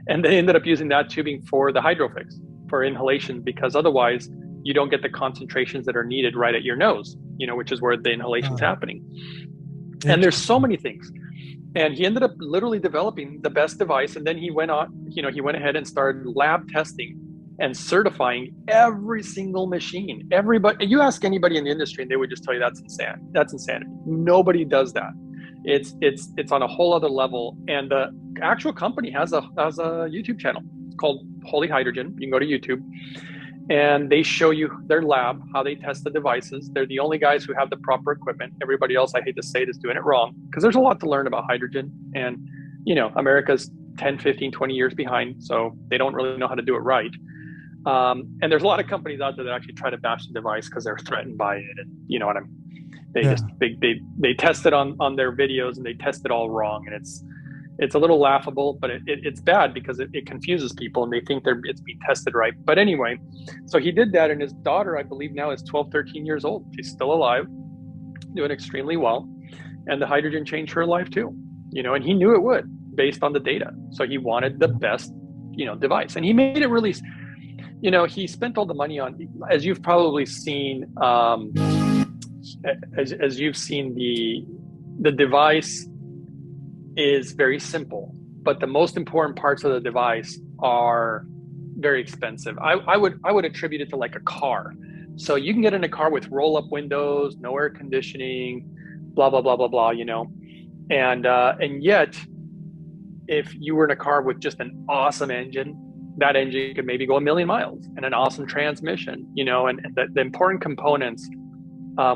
And they ended up using that tubing for the hydrofix, for inhalation, because otherwise you don't get the concentrations that are needed right at your nose, you know, which is where the inhalation's happening. And there's so many things. And he ended up literally developing the best device. And then he went ahead and started lab testing and certifying every single machine. Everybody, you ask anybody in the industry and they would just tell you that's insane. That's insanity. Nobody does that. It's on a whole other level. And the actual company has a YouTube channel. It's called Holy Hydrogen. You can go to YouTube and they show you their lab, how they test the devices. They're the only guys who have the proper equipment. Everybody else, I hate to say it, is doing it wrong, because there's a lot to learn about hydrogen. And, you know, America's 10, 15, 20 years behind, so they don't really know how to do it right. And there's a lot of companies out there that actually try to bash the device because they're threatened by it. And you know what I mean? They test it on their videos and they test it all wrong. And it's a little laughable, but it's bad because it confuses people and they think it's being tested right. But anyway, so he did that, and his daughter, I believe now, is 12, 13 years old. She's still alive, doing extremely well. And the hydrogen changed her life too, you know, and he knew it would based on the data. So he wanted the best, you know, device. And he made it really, you know, he spent all the money on, as you've probably seen, as you've seen, the device is very simple, but the most important parts of the device are very expensive. I would attribute it to like a car. So you can get in a car with roll-up windows, no air conditioning, blah, blah, blah, blah, blah, you know, and yet if you were in a car with just an awesome engine, that engine could maybe go 1,000,000 miles, and an awesome transmission, you know, and the important components,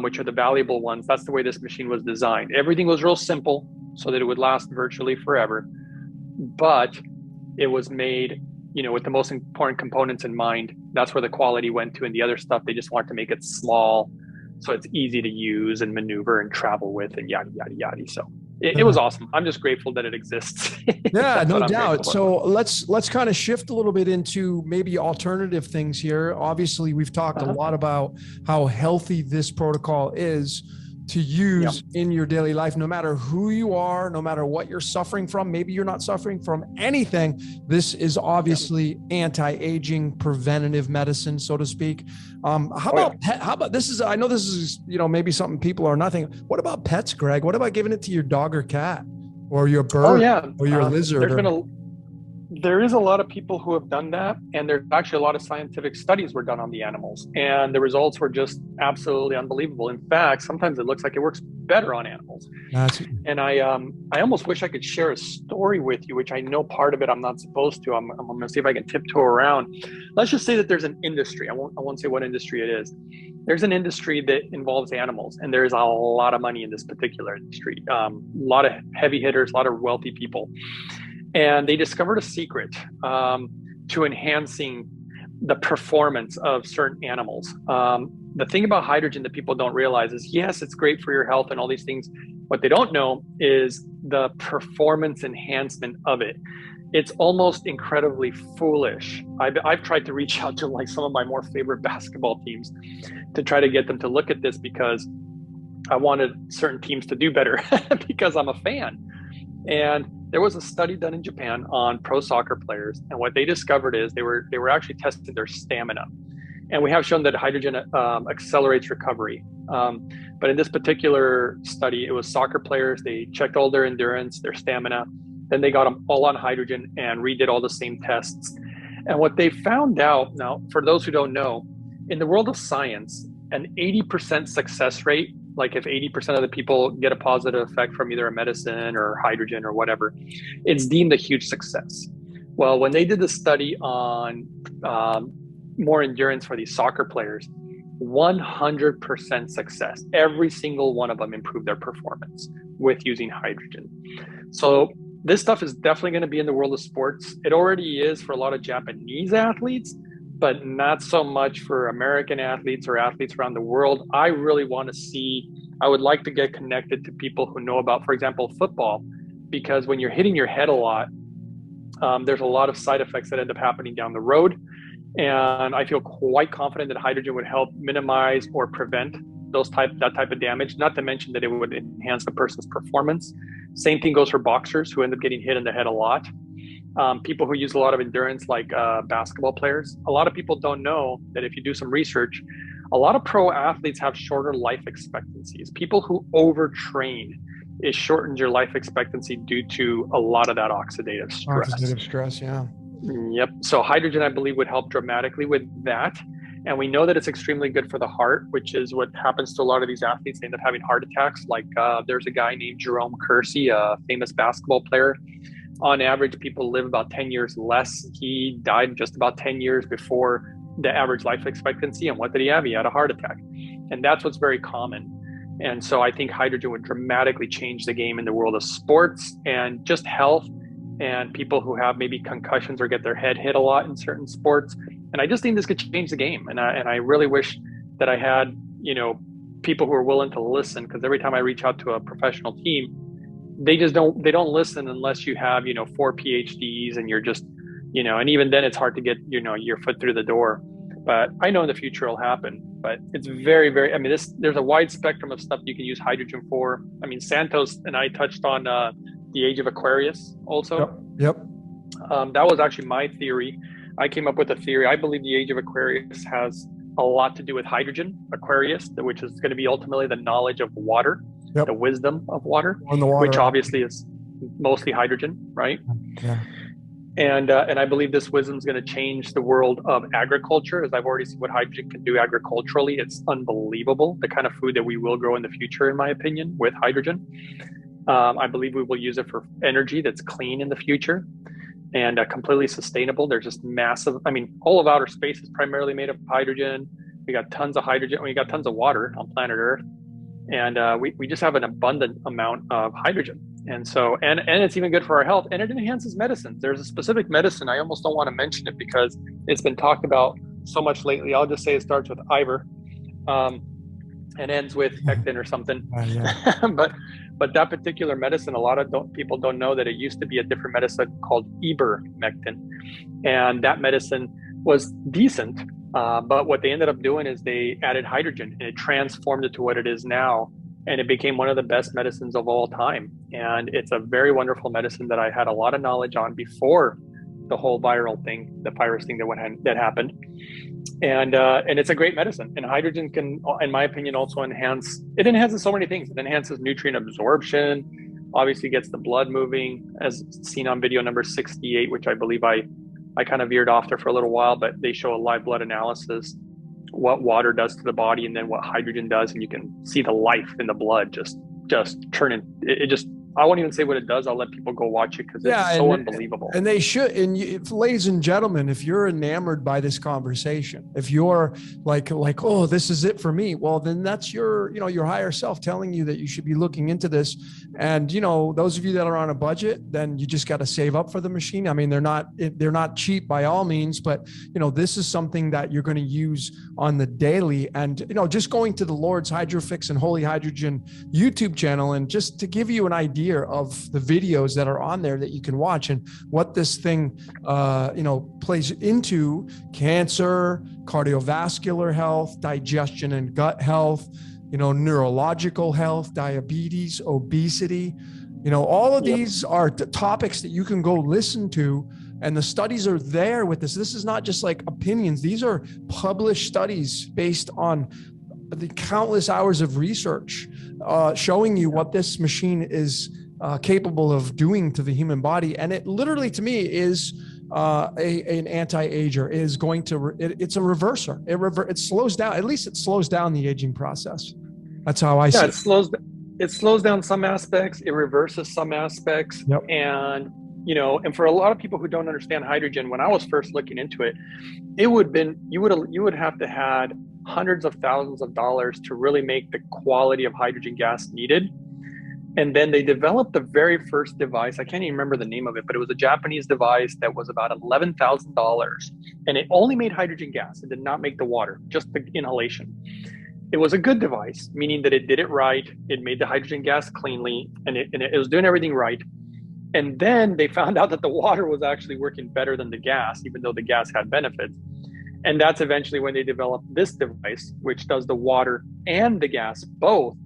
which are the valuable ones, that's the way this machine was designed. Everything was real simple so that it would last virtually forever, but it was made, you know, with the most important components in mind. That's where the quality went to, and the other stuff, they just wanted to make it small so it's easy to use and maneuver and travel with and yada, yada, yada. So it was awesome. I'm just grateful that it exists. Yeah, no doubt. So let's kind of shift a little bit into maybe alternative things here. Obviously, we've talked a lot about how healthy this protocol is to use in your daily life, no matter who you are, no matter what you're suffering from. Maybe you're not suffering from anything. This is obviously anti-aging preventative medicine, so to speak. How about this is, I know this is, you know, maybe something people are not thinking. What about pets, Greg? What about giving it to your dog or cat or your bird or your lizard? There is a lot of people who have done that, and there's actually a lot of scientific studies were done on the animals, and the results were just absolutely unbelievable. In fact, sometimes it looks like it works better on animals. And I almost wish I could share a story with you, which I know part of it I'm not supposed to. I'm going to see if I can tiptoe around. Let's just say that there's an industry. I won't say what industry it is. There's an industry that involves animals, and there's a lot of money in this particular industry. A lot of heavy hitters, a lot of wealthy people. And they discovered a secret to enhancing the performance of certain animals. The thing about hydrogen that people don't realize is, yes, it's great for your health and all these things. What they don't know is the performance enhancement of it. It's almost incredibly foolish. I've tried to reach out to like some of my more favorite basketball teams to try to get them to look at this, because I wanted certain teams to do better because I'm a fan. And there was a study done in Japan on pro soccer players, and what they discovered is they were actually testing their stamina. And we have shown that hydrogen accelerates recovery. But in this particular study, it was soccer players. They checked all their endurance, their stamina. Then they got them all on hydrogen and redid all the same tests. And what they found out, now, for those who don't know, in the world of science, an 80% success rate, like if 80% of the people get a positive effect from either a medicine or hydrogen or whatever, it's deemed a huge success. Well, when they did the study on more endurance for these soccer players, 100% success. Every single one of them improved their performance with using hydrogen. So this stuff is definitely going to be in the world of sports. It already is for a lot of Japanese athletes, but not so much for American athletes or athletes around the world. I really want to see, I would like to get connected to people who know about, for example, football, because when you're hitting your head a lot, there's a lot of side effects that end up happening down the road. And I feel quite confident that hydrogen would help minimize or prevent that type of damage, not to mention that it would enhance the person's performance. Same thing goes for boxers who end up getting hit in the head a lot. People who use a lot of endurance, like basketball players. A lot of people don't know that if you do some research, a lot of pro athletes have shorter life expectancies. People who overtrain, it shortens your life expectancy due to a lot of that oxidative stress. Oxidative stress, yeah. Yep. So hydrogen, I believe, would help dramatically with that. And we know that it's extremely good for the heart, which is what happens to a lot of these athletes. They end up having heart attacks. Like there's a guy named Jerome Kersey, a famous basketball player. On average, people live about 10 years less. He died just about 10 years before the average life expectancy. And what did he have? He had a heart attack. And that's what's very common. And so I think hydrogen would dramatically change the game in the world of sports and just health, and people who have maybe concussions or get their head hit a lot in certain sports. And I just think this could change the game. And I really wish that I had, people who are willing to listen, because every time I reach out to a professional team, they don't listen unless you have, 4 PhDs and you're just, and even then it's hard to get, your foot through the door. But I know in the future it'll happen, but it's very, very, there's a wide spectrum of stuff you can use hydrogen for. Santos and I touched on, the age of Aquarius also. Yep. That was actually my theory. I came up with a theory. I believe the age of Aquarius has a lot to do with hydrogen, Aquarius, which is going to be ultimately the knowledge of water, the wisdom of water, which obviously is mostly hydrogen, right? Yeah. And I believe this wisdom is going to change the world of agriculture, as I've already seen what hydrogen can do agriculturally. It's unbelievable, the kind of food that we will grow in the future, in my opinion, with hydrogen. I believe we will use it for energy that's clean in the future and completely sustainable. There's just massive, all of outer space is primarily made of hydrogen. We got tons of hydrogen. We got tons of water on planet Earth. And we just have an abundant amount of hydrogen. And so, and it's even good for our health, and it enhances medicine. There's a specific medicine. I almost don't want to mention it because it's been talked about so much lately. I'll just say it starts with Ivor and ends with Ectin or something. But that particular medicine, a lot of people don't know that it used to be a different medicine called ivermectin. And that medicine was decent. But what they ended up doing is they added hydrogen and it transformed it to what it is now. And it became one of the best medicines of all time. And it's a very wonderful medicine that I had a lot of knowledge on before the whole viral thing, the virus thing that happened. And it's a great medicine. And hydrogen can, in my opinion, also enhances so many things. It enhances nutrient absorption, obviously gets the blood moving, as seen on video number 68, which I believe I kind of veered off there for a little while, but they show a live blood analysis, what water does to the body and then what hydrogen does. And you can see the life in the blood just turning, I won't even say what it does. I'll let people go watch it because it's so unbelievable. And they should. And ladies and gentlemen, if you're enamored by this conversation, if you're like, oh, this is it for me, well, then that's your higher self telling you that you should be looking into this. And, those of you that are on a budget, then you just got to save up for the machine. They're not cheap by all means, but, this is something that you're going to use on the daily. And, just going to the Lord's Hydrofix and Holy Hydrogen YouTube channel, and just to give you an idea of the videos that are on there that you can watch and what this thing, plays into: cancer, cardiovascular health, digestion and gut health, neurological health, diabetes, obesity. All of these are topics that you can go listen to. And the studies are there with this. This is not just like opinions. These are published studies based on the countless hours of research showing you what this machine is capable of doing to the human body. And it literally, to me, is an anti-ager. Is going to, it's a reverser. It slows down, at least it slows down the aging process. That's how I see it. It slows down some aspects, it reverses some aspects. Yep. And, and for a lot of people who don't understand hydrogen, when I was first looking into it, you would have to had hundreds of thousands of dollars to really make the quality of hydrogen gas needed. And then they developed the very first device. I can't even remember the name of it, but it was a Japanese device that was about $11,000. And it only made hydrogen gas. It did not make the water, just the inhalation. It was a good device, meaning that it did it right. It made the hydrogen gas cleanly, and it was doing everything right. And then they found out that the water was actually working better than the gas, even though the gas had benefits. And that's eventually when they developed this device, which does the water and the gas both.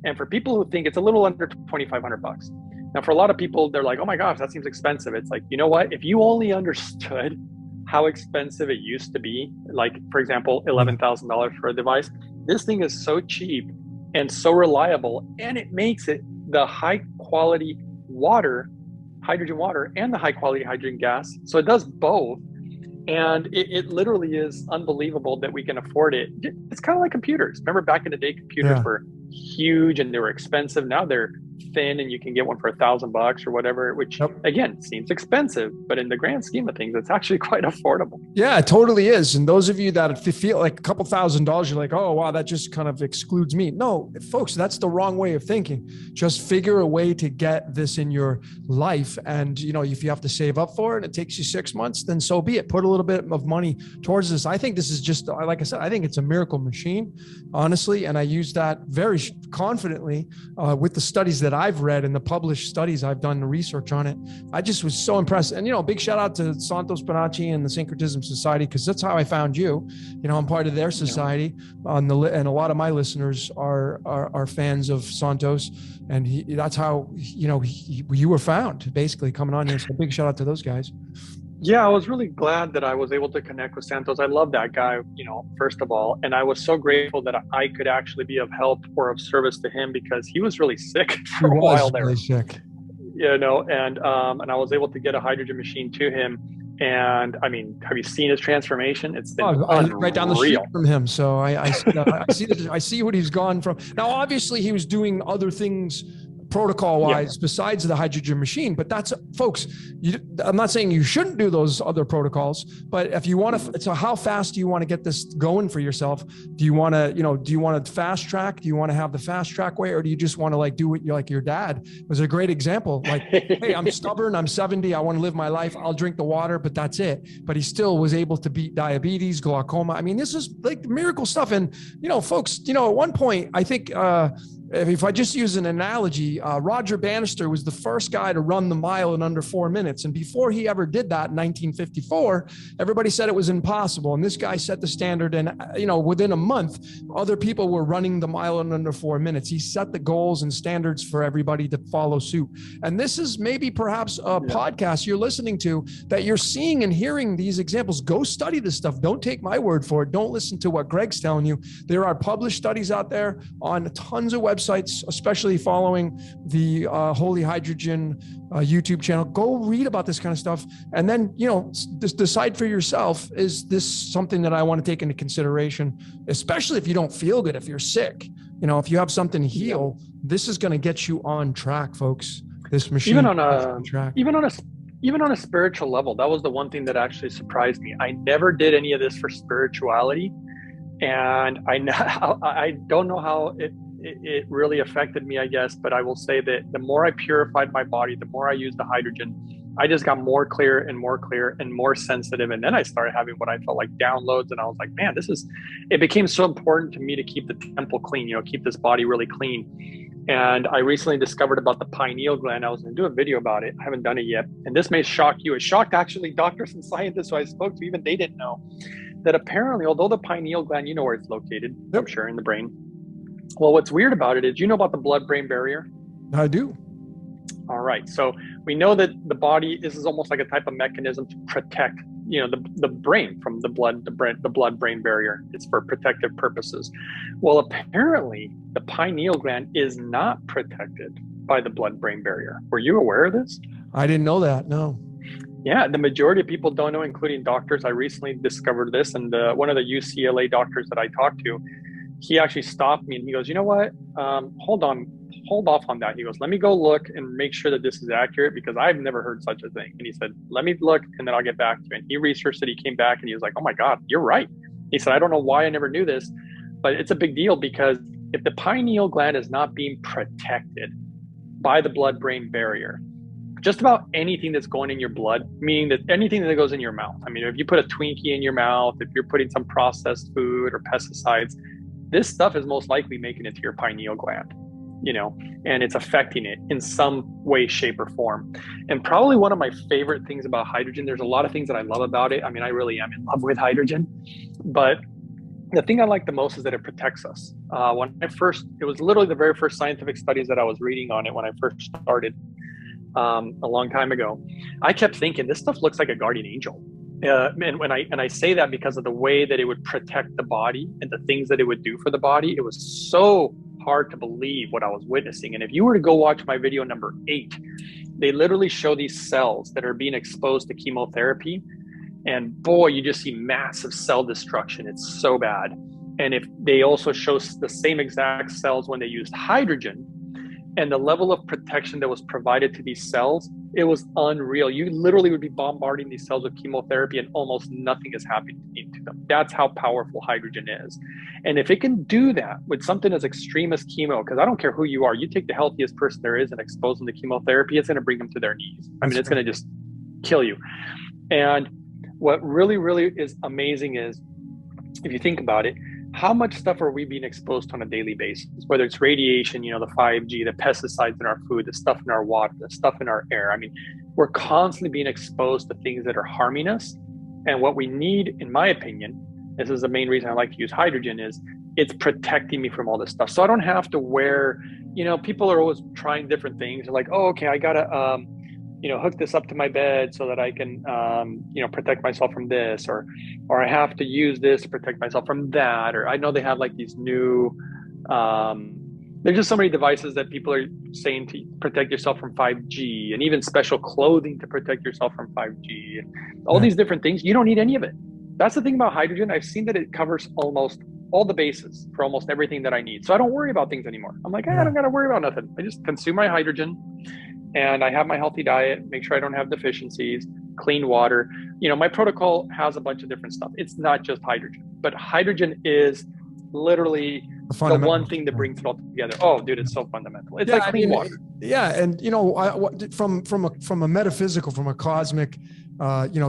And for people who think it's a little under $2,500. Now, for a lot of people, they're like, oh my gosh, that seems expensive. It's like, you know what? If you only understood how expensive it used to be, like, for example, $11,000 for a device, this thing is so cheap and so reliable, and it makes it the high quality water, hydrogen water, and the high quality hydrogen gas. So it does both. And it literally is unbelievable that we can afford it. It's kind of like computers. Remember back in the day, computers were huge and they were expensive. Now they're thin and you can get one for $1,000 or whatever, which again, seems expensive, but in the grand scheme of things, it's actually quite affordable. Yeah, it totally is. And those of you that feel like a couple $1,000s, you're like, oh, wow, that just kind of excludes me. No, folks, that's the wrong way of thinking. Just figure a way to get this in your life. And, if you have to save up for it and it takes you 6 months, then so be it. Put a little bit of money towards this. I think this is just, like I said, I think it's a miracle machine, honestly. And I use that very confidently with the studies that I've read and the published studies I've done the research on it. I just was so impressed. And, big shout out to Santos Bonacci and the Syncretism Society, because that's how I found you. I'm part of their society and a lot of my listeners are fans of Santos, and that's how, you were found, basically, coming on here. So big shout out to those guys. Yeah, I was really glad that I was able to connect with Santos. I love that guy, first of all. And I was so grateful that I could actually be of help or of service to him, because he was really sick for a while there. Really sick. And I was able to get a hydrogen machine to him. And I mean, have you seen his transformation? It's been right down the street from him. So I see what he's gone from. Now, obviously, he was doing other things protocol wise besides the hydrogen machine, but that's, folks, I'm not saying you shouldn't do those other protocols, but if you want to, so how fast do you want to get this going for yourself? Do you want to fast track? Do you want to have the fast track way? Or do you just want to do what you're like your dad was a great example. Like, hey, I'm stubborn. I'm 70. I want to live my life. I'll drink the water, but that's it. But he still was able to beat diabetes, glaucoma. I mean, this is like miracle stuff. And, folks, at one point, I think, if I just use an analogy, Roger Bannister was the first guy to run the mile in under 4 minutes. And before he ever did that in 1954, everybody said it was impossible. And this guy set the standard. And, within a month, other people were running the mile in under 4 minutes. He set the goals and standards for everybody to follow suit. And this is maybe perhaps a podcast you're listening to that you're seeing and hearing these examples. Go study this stuff. Don't take my word for it. Don't listen to what Greg's telling you. There are published studies out there on tons of websites, especially following the Holy Hydrogen YouTube channel. Go read about this kind of stuff. And then, just decide for yourself, is this something that I want to take into consideration, especially if you don't feel good, if you're sick, if you have something to heal, this is going to get you on track, folks. This machine even on a spiritual level, that was the one thing that actually surprised me. I never did any of this for spirituality. And I don't know how it really affected me, I guess, but I will say that the more I purified my body, the more I used the hydrogen, I just got more clear and more sensitive. And then I started having what I felt like downloads. And I was like, man, it became so important to me to keep the temple clean, keep this body really clean. And I recently discovered about the pineal gland. I was going to do a video about it. I haven't done it yet. And this may shock you. It shocked actually doctors and scientists who I spoke to, even they didn't know that apparently, although the pineal gland, you know where it's located, I'm sure, in the brain. Well, what's weird about it is, you know about the blood-brain barrier? I do. All right. So we know that the body, this is almost like a type of mechanism to protect the brain from the blood brain barrier. It's for protective purposes. Well, apparently the pineal gland is not protected by the blood brain barrier. Were you aware of this? I didn't know that. No. Yeah, the majority of people don't know, including doctors. I recently discovered this, and one of the UCLA doctors that I talked to, he actually stopped me and he goes, you know what? Hold off on that. He goes, let me go look and make sure that this is accurate, because I've never heard such a thing. And he said, let me look and then I'll get back to you. And he researched it. He came back and he was like, oh my God, you're right. He said, I don't know why I never knew this, but it's a big deal, because if the pineal gland is not being protected by the blood-brain barrier, just about anything that's going in your blood, meaning that anything that goes in your mouth. I mean, if you put a Twinkie in your mouth, if you're putting some processed food or pesticides, this stuff is most likely making it to your pineal gland, and it's affecting it in some way, shape, or form. And probably one of my favorite things about hydrogen, there's a lot of things that I love about it. I mean, I really am in love with hydrogen, but the thing I like the most is that it protects us. It was literally the very first scientific studies that I was reading on it when I first started. A long time ago, I kept thinking this stuff looks like a guardian angel, and I say that because of the way that it would protect the body and the things that it would do for the body. It was so hard to believe what I was witnessing. And if you were to go watch my video number 8, they literally show these cells that are being exposed to chemotherapy, and boy, you just see massive cell destruction. It's so bad. And if they also show the same exact cells when they used hydrogen, and the level of protection that was provided to these cells, it was unreal. You literally would be bombarding these cells with chemotherapy and almost nothing is happening to them. That's how powerful hydrogen is. And if it can do that with something as extreme as chemo, because I don't care who you are, you take the healthiest person there is and expose them to chemotherapy, it's going to bring them to their knees. I mean, it's going to just kill you. And what really, really is amazing is, if you think about it, how much stuff are we being exposed to on a daily basis? Whether it's radiation, the 5G, the pesticides in our food, the stuff in our water, the stuff in our air. I mean, we're constantly being exposed to things that are harming us. And what we need, in my opinion, this is the main reason I like to use hydrogen, is it's protecting me from all this stuff. So I don't have to wear, people are always trying different things. They're like, oh, okay, I gotta, hook this up to my bed so that I can, protect myself from this, or I have to use this to protect myself from that. Or I know they have like these new, there's just so many devices that people are saying to protect yourself from 5G, and even special clothing to protect yourself from 5G, and all these different things. You don't need any of it. That's the thing about hydrogen. I've seen that it covers almost all the bases for almost everything that I need. So I don't worry about things anymore. I'm like, I don't got to worry about nothing. I just consume my hydrogen, and I have my healthy diet, make sure I don't have deficiencies, clean water. My protocol has a bunch of different stuff. It's not just hydrogen, but hydrogen is literally the one thing that brings it all together. Oh, dude, it's so fundamental. It's like clean water. Yeah. And, from a metaphysical, from a cosmic,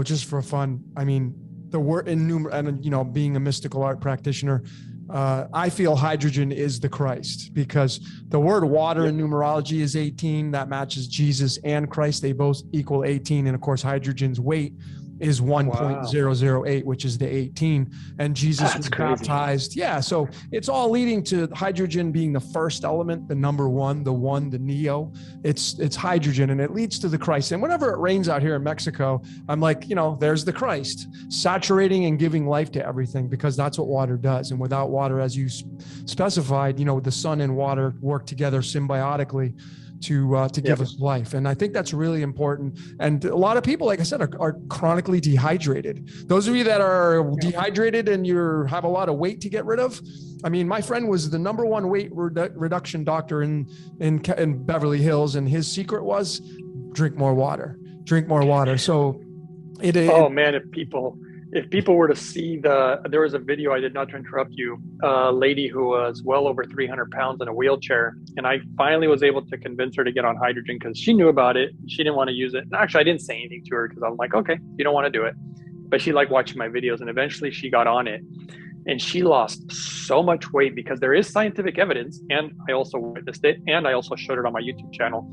just for fun, I mean, the word and, being a mystical art practitioner, I feel hydrogen is the Christ, because the word water in numerology is 18. That matches Jesus and Christ. They both equal 18. And of course, hydrogen's weight is 1.008, which is the 18. And Jesus was baptized. Yeah. So it's all leading to hydrogen being the first element, the number one, the neo. It's hydrogen, and it leads to the Christ. And whenever it rains out here in Mexico, I'm like, there's the Christ, saturating and giving life to everything, because that's what water does. And without water, as you specified, the sun and water work together symbiotically to give us life. And I think that's really important. And a lot of people, like I said, are chronically dehydrated. Those of you that are dehydrated and you have a lot of weight to get rid of, I mean, my friend was the number one weight reduction doctor in Beverly Hills, and his secret was drink more water. So man, if people were to see there was a video, I did not to interrupt you, a lady who was well over 300 pounds in a wheelchair. And I finally was able to convince her to get on hydrogen, because she knew about it. She didn't want to use it. And actually, I didn't say anything to her, because I'm like, okay, you don't want to do it. But she liked watching my videos, and eventually she got on it. And she lost so much weight, because there is scientific evidence, and I also witnessed it, and I also showed it on my YouTube channel.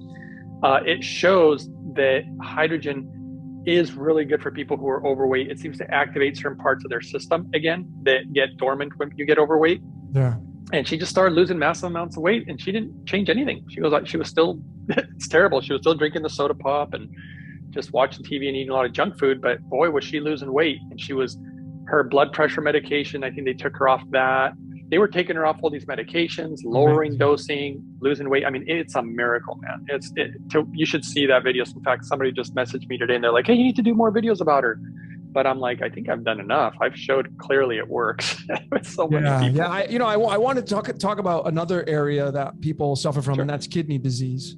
It shows that hydrogen is really good for people who are overweight. It seems to activate certain parts of their system again that get dormant when you get overweight. Yeah. And she just started losing massive amounts of weight, and she didn't change anything. She was still, it's terrible. She was still drinking the soda pop and just watching TV and eating a lot of junk food, but boy, was she losing weight. And her blood pressure medication, I think they took her off that. They were taking her off all these medications, lowering dosing, losing weight. I mean, it's a miracle, man. You should see that video. In fact, somebody just messaged me today and they're like, hey, you need to do more videos about her. But I'm like, I think I've done enough. I've showed clearly it works with so many people. Yeah. I want to talk about another area that people suffer from, Sure. and that's kidney disease.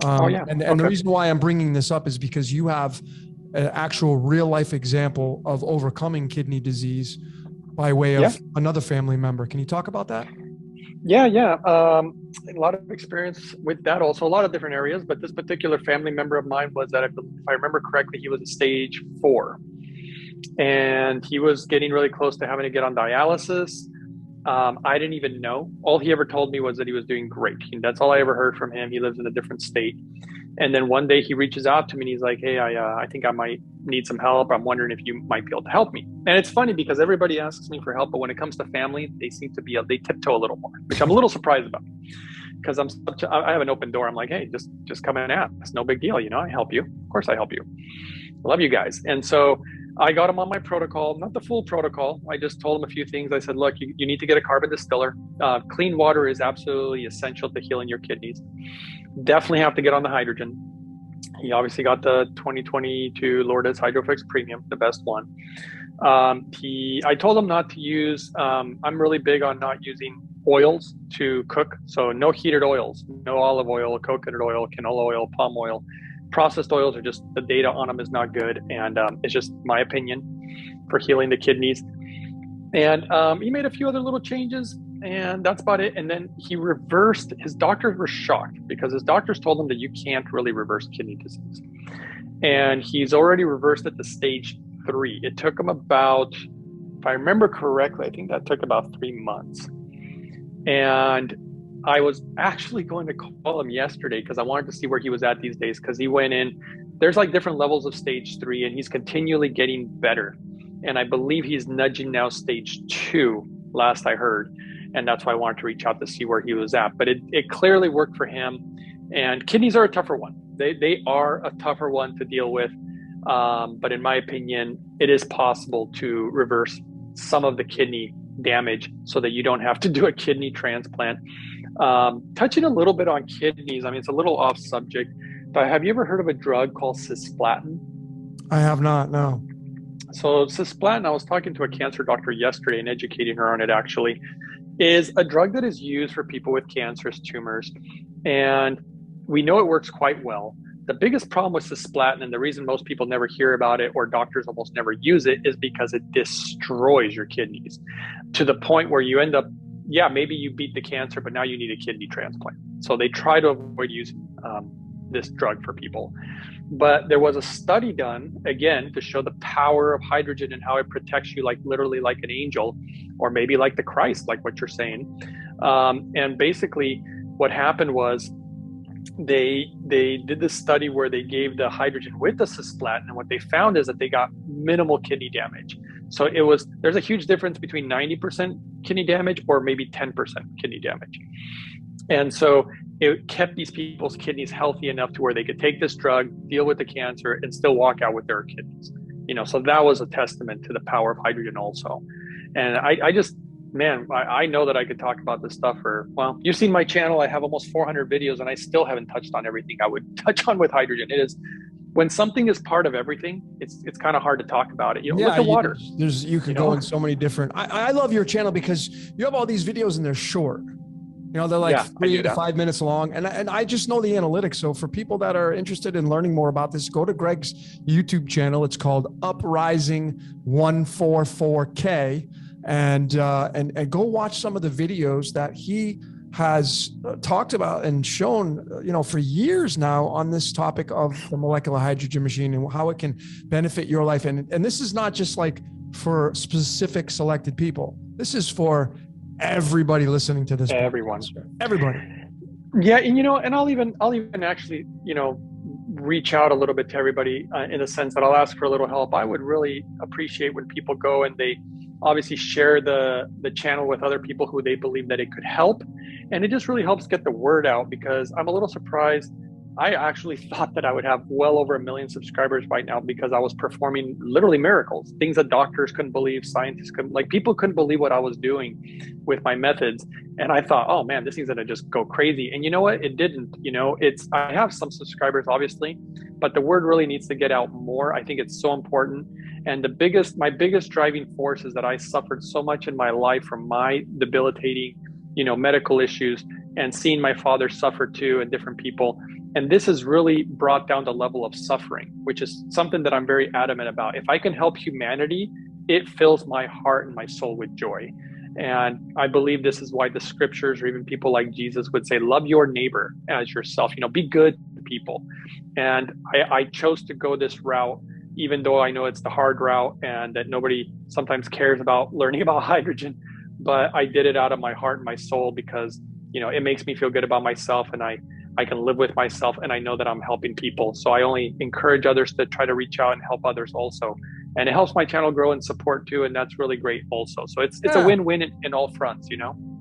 And the reason why I'm bringing this up is because you have an actual real life example of overcoming kidney disease by way of another family member. Can you talk about that? Yeah. A lot of experience with that also, a lot of different areas, but this particular family member of mine was that, if I remember correctly, he was a stage 4. And he was getting really close to having to get on dialysis. I didn't even know. All he ever told me was that he was doing great. That's all I ever heard from him. He lives in a different state. And then one day he reaches out to me and he's like, hey, I think I might need some help. I'm wondering if you might be able to help me. And it's funny because everybody asks me for help, but when it comes to family, they seem to they tiptoe a little more, which I'm a little surprised about, because I have an open door. I'm like, hey, just come and ask. It's no big deal. I help you. Of course I help you. I love you guys. And so I got him on my protocol, not the full protocol. I just told him a few things. I said, look, you need to get a carbon distiller. Clean water is absolutely essential to healing your kidneys. Definitely have to get on the hydrogen. He obviously got the 2022 Lourdes Hydrofix Premium, the best one. I told him not to use, I'm really big on not using oils to cook. So no heated oils, no olive oil, coconut oil, canola oil, palm oil. Processed oils are just, the data on them is not good. And it's just my opinion for healing the kidneys. And he made a few other little changes, and that's about it. And then he reversed, his doctors were shocked because his doctors told him that you can't really reverse kidney disease. And he's already reversed it to stage 3. It took him about, if I remember correctly, I think that took about 3 months. And I was actually going to call him yesterday because I wanted to see where he was at these days, because he went in, there's like different levels of stage 3 and he's continually getting better. And I believe he's nudging now stage 2, last I heard. And that's why I wanted to reach out to see where he was at. But it clearly worked for him. And kidneys are a tougher one. They are a tougher one to deal with. But in my opinion, it is possible to reverse some of the kidney damage so that you don't have to do a kidney transplant. Touching a little bit on kidneys, I mean, it's a little off subject, but have you ever heard of a drug called cisplatin? I have not, no. So cisplatin, I was talking to a cancer doctor yesterday and educating her on it actually, is a drug that is used for people with cancerous tumors. And we know it works quite well. The biggest problem with cisplatin, and the reason most people never hear about it or doctors almost never use it, is because it destroys your kidneys to the point where you end up, maybe you beat the cancer, but now you need a kidney transplant. So they try to avoid using this drug for people. But there was a study done, again, to show the power of hydrogen and how it protects you, like literally like an angel, or maybe like the Christ, like what you're saying. And basically what happened was they did this study where they gave the hydrogen with the cisplatin, and what they found is that they got minimal kidney damage. So there's a huge difference between 90% kidney damage or maybe 10% kidney damage. And so it kept these people's kidneys healthy enough to where they could take this drug, deal with the cancer, and still walk out with their kidneys. So that was a testament to the power of hydrogen also. And I know that I could talk about this stuff you've seen my channel. I have almost 400 videos and I still haven't touched on everything I would touch on with hydrogen. It is, when something is part of everything, it's kind of hard to talk about it. Look at water. You could go in so many different, I love your channel because you have all these videos and they're short. They're like 3 to 5 minutes long. And I just know the analytics. So for people that are interested in learning more about this, go to Greg's YouTube channel. It's called Uprising 144K. And go watch some of the videos that he has talked about and shown, for years now on this topic of the molecular hydrogen machine and how it can benefit your life. And this is not just like for specific selected people. This is for everybody listening to this. Everyone. Everybody. Yeah. And I'll even actually, reach out a little bit to everybody in the sense that I'll ask for a little help. I would really appreciate when people go and they obviously share the channel with other people who they believe that it could help. And it just really helps get the word out, because I'm a little surprised I actually thought that I would have well over 1 million subscribers right now because I was performing literally miracles, things that doctors couldn't believe, scientists couldn't, like people couldn't believe what I was doing with my methods. And I thought, oh man, this thing's gonna just go crazy. And you know what? It didn't. I have some subscribers, obviously, but the word really needs to get out more. I think it's so important. And my biggest driving force is that I suffered so much in my life from my debilitating, medical issues, and seeing my father suffer too, and different people. And this has really brought down the level of suffering, which is something that I'm very adamant about. If I can help humanity, it fills my heart and my soul with joy. And I believe this is why the scriptures, or even people like Jesus, would say, love your neighbor as yourself, be good to people. And I chose to go this route, even though I know it's the hard route and that nobody sometimes cares about learning about hydrogen. But I did it out of my heart and my soul because, it makes me feel good about myself, and I can live with myself, and I know that I'm helping people. So I only encourage others to try to reach out and help others also. And it helps my channel grow and support too. And that's really great also. So it's a win-win in all fronts,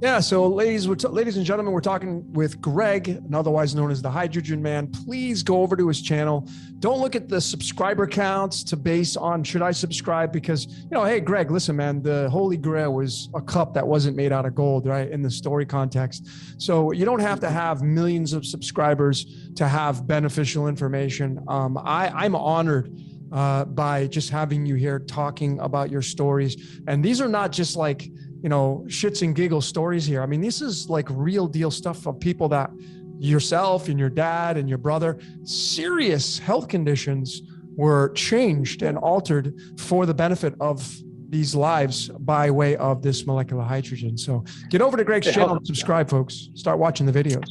Yeah. So ladies and gentlemen, we're talking with Greg, otherwise known as the Hydrogen Man. Please go over to his channel. Don't look at the subscriber counts to base on, should I subscribe? Because, hey, Greg, listen, man, the Holy Grail was a cup that wasn't made out of gold, right? In the story context. So you don't have to have millions of subscribers to have beneficial information. I'm honored by just having you here talking about your stories. And these are not just like, shits and giggles stories here. I mean, this is like real deal stuff of people that yourself and your dad and your brother, serious health conditions were changed and altered for the benefit of these lives by way of this molecular hydrogen. So get over to Greg's channel and subscribe, folks. Start watching the videos.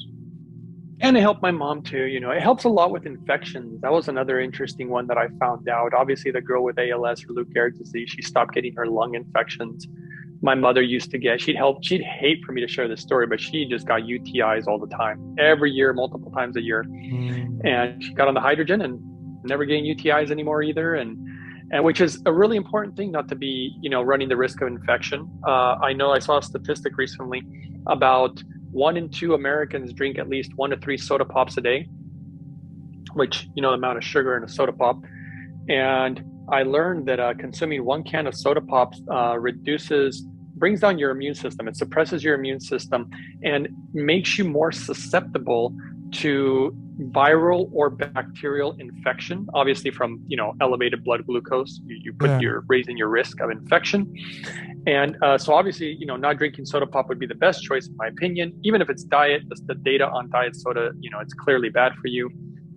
And it helped my mom too. It helps a lot with infections. That was another interesting one that I found out. Obviously, the girl with ALS or Lou Gehrig's disease, she stopped getting her lung infections. My mother used to get, she'd hate for me to share this story, but she just got UTIs all the time, every year, multiple times a year. And she got on the hydrogen and never getting UTIs anymore either. And which is a really important thing, not to be, running the risk of infection. I know I saw a statistic recently about 1 in 2 Americans drink at least 1 to 3 soda pops a day, which, the amount of sugar in a soda pop. And I learned that consuming 1 can of soda pops brings down your immune system. It suppresses your immune system and makes you more susceptible to viral or bacterial infection, obviously from, elevated blood glucose. You're raising your risk of infection. And so obviously, not drinking soda pop would be the best choice, in my opinion. Even if it's diet, the data on diet soda, it's clearly bad for you.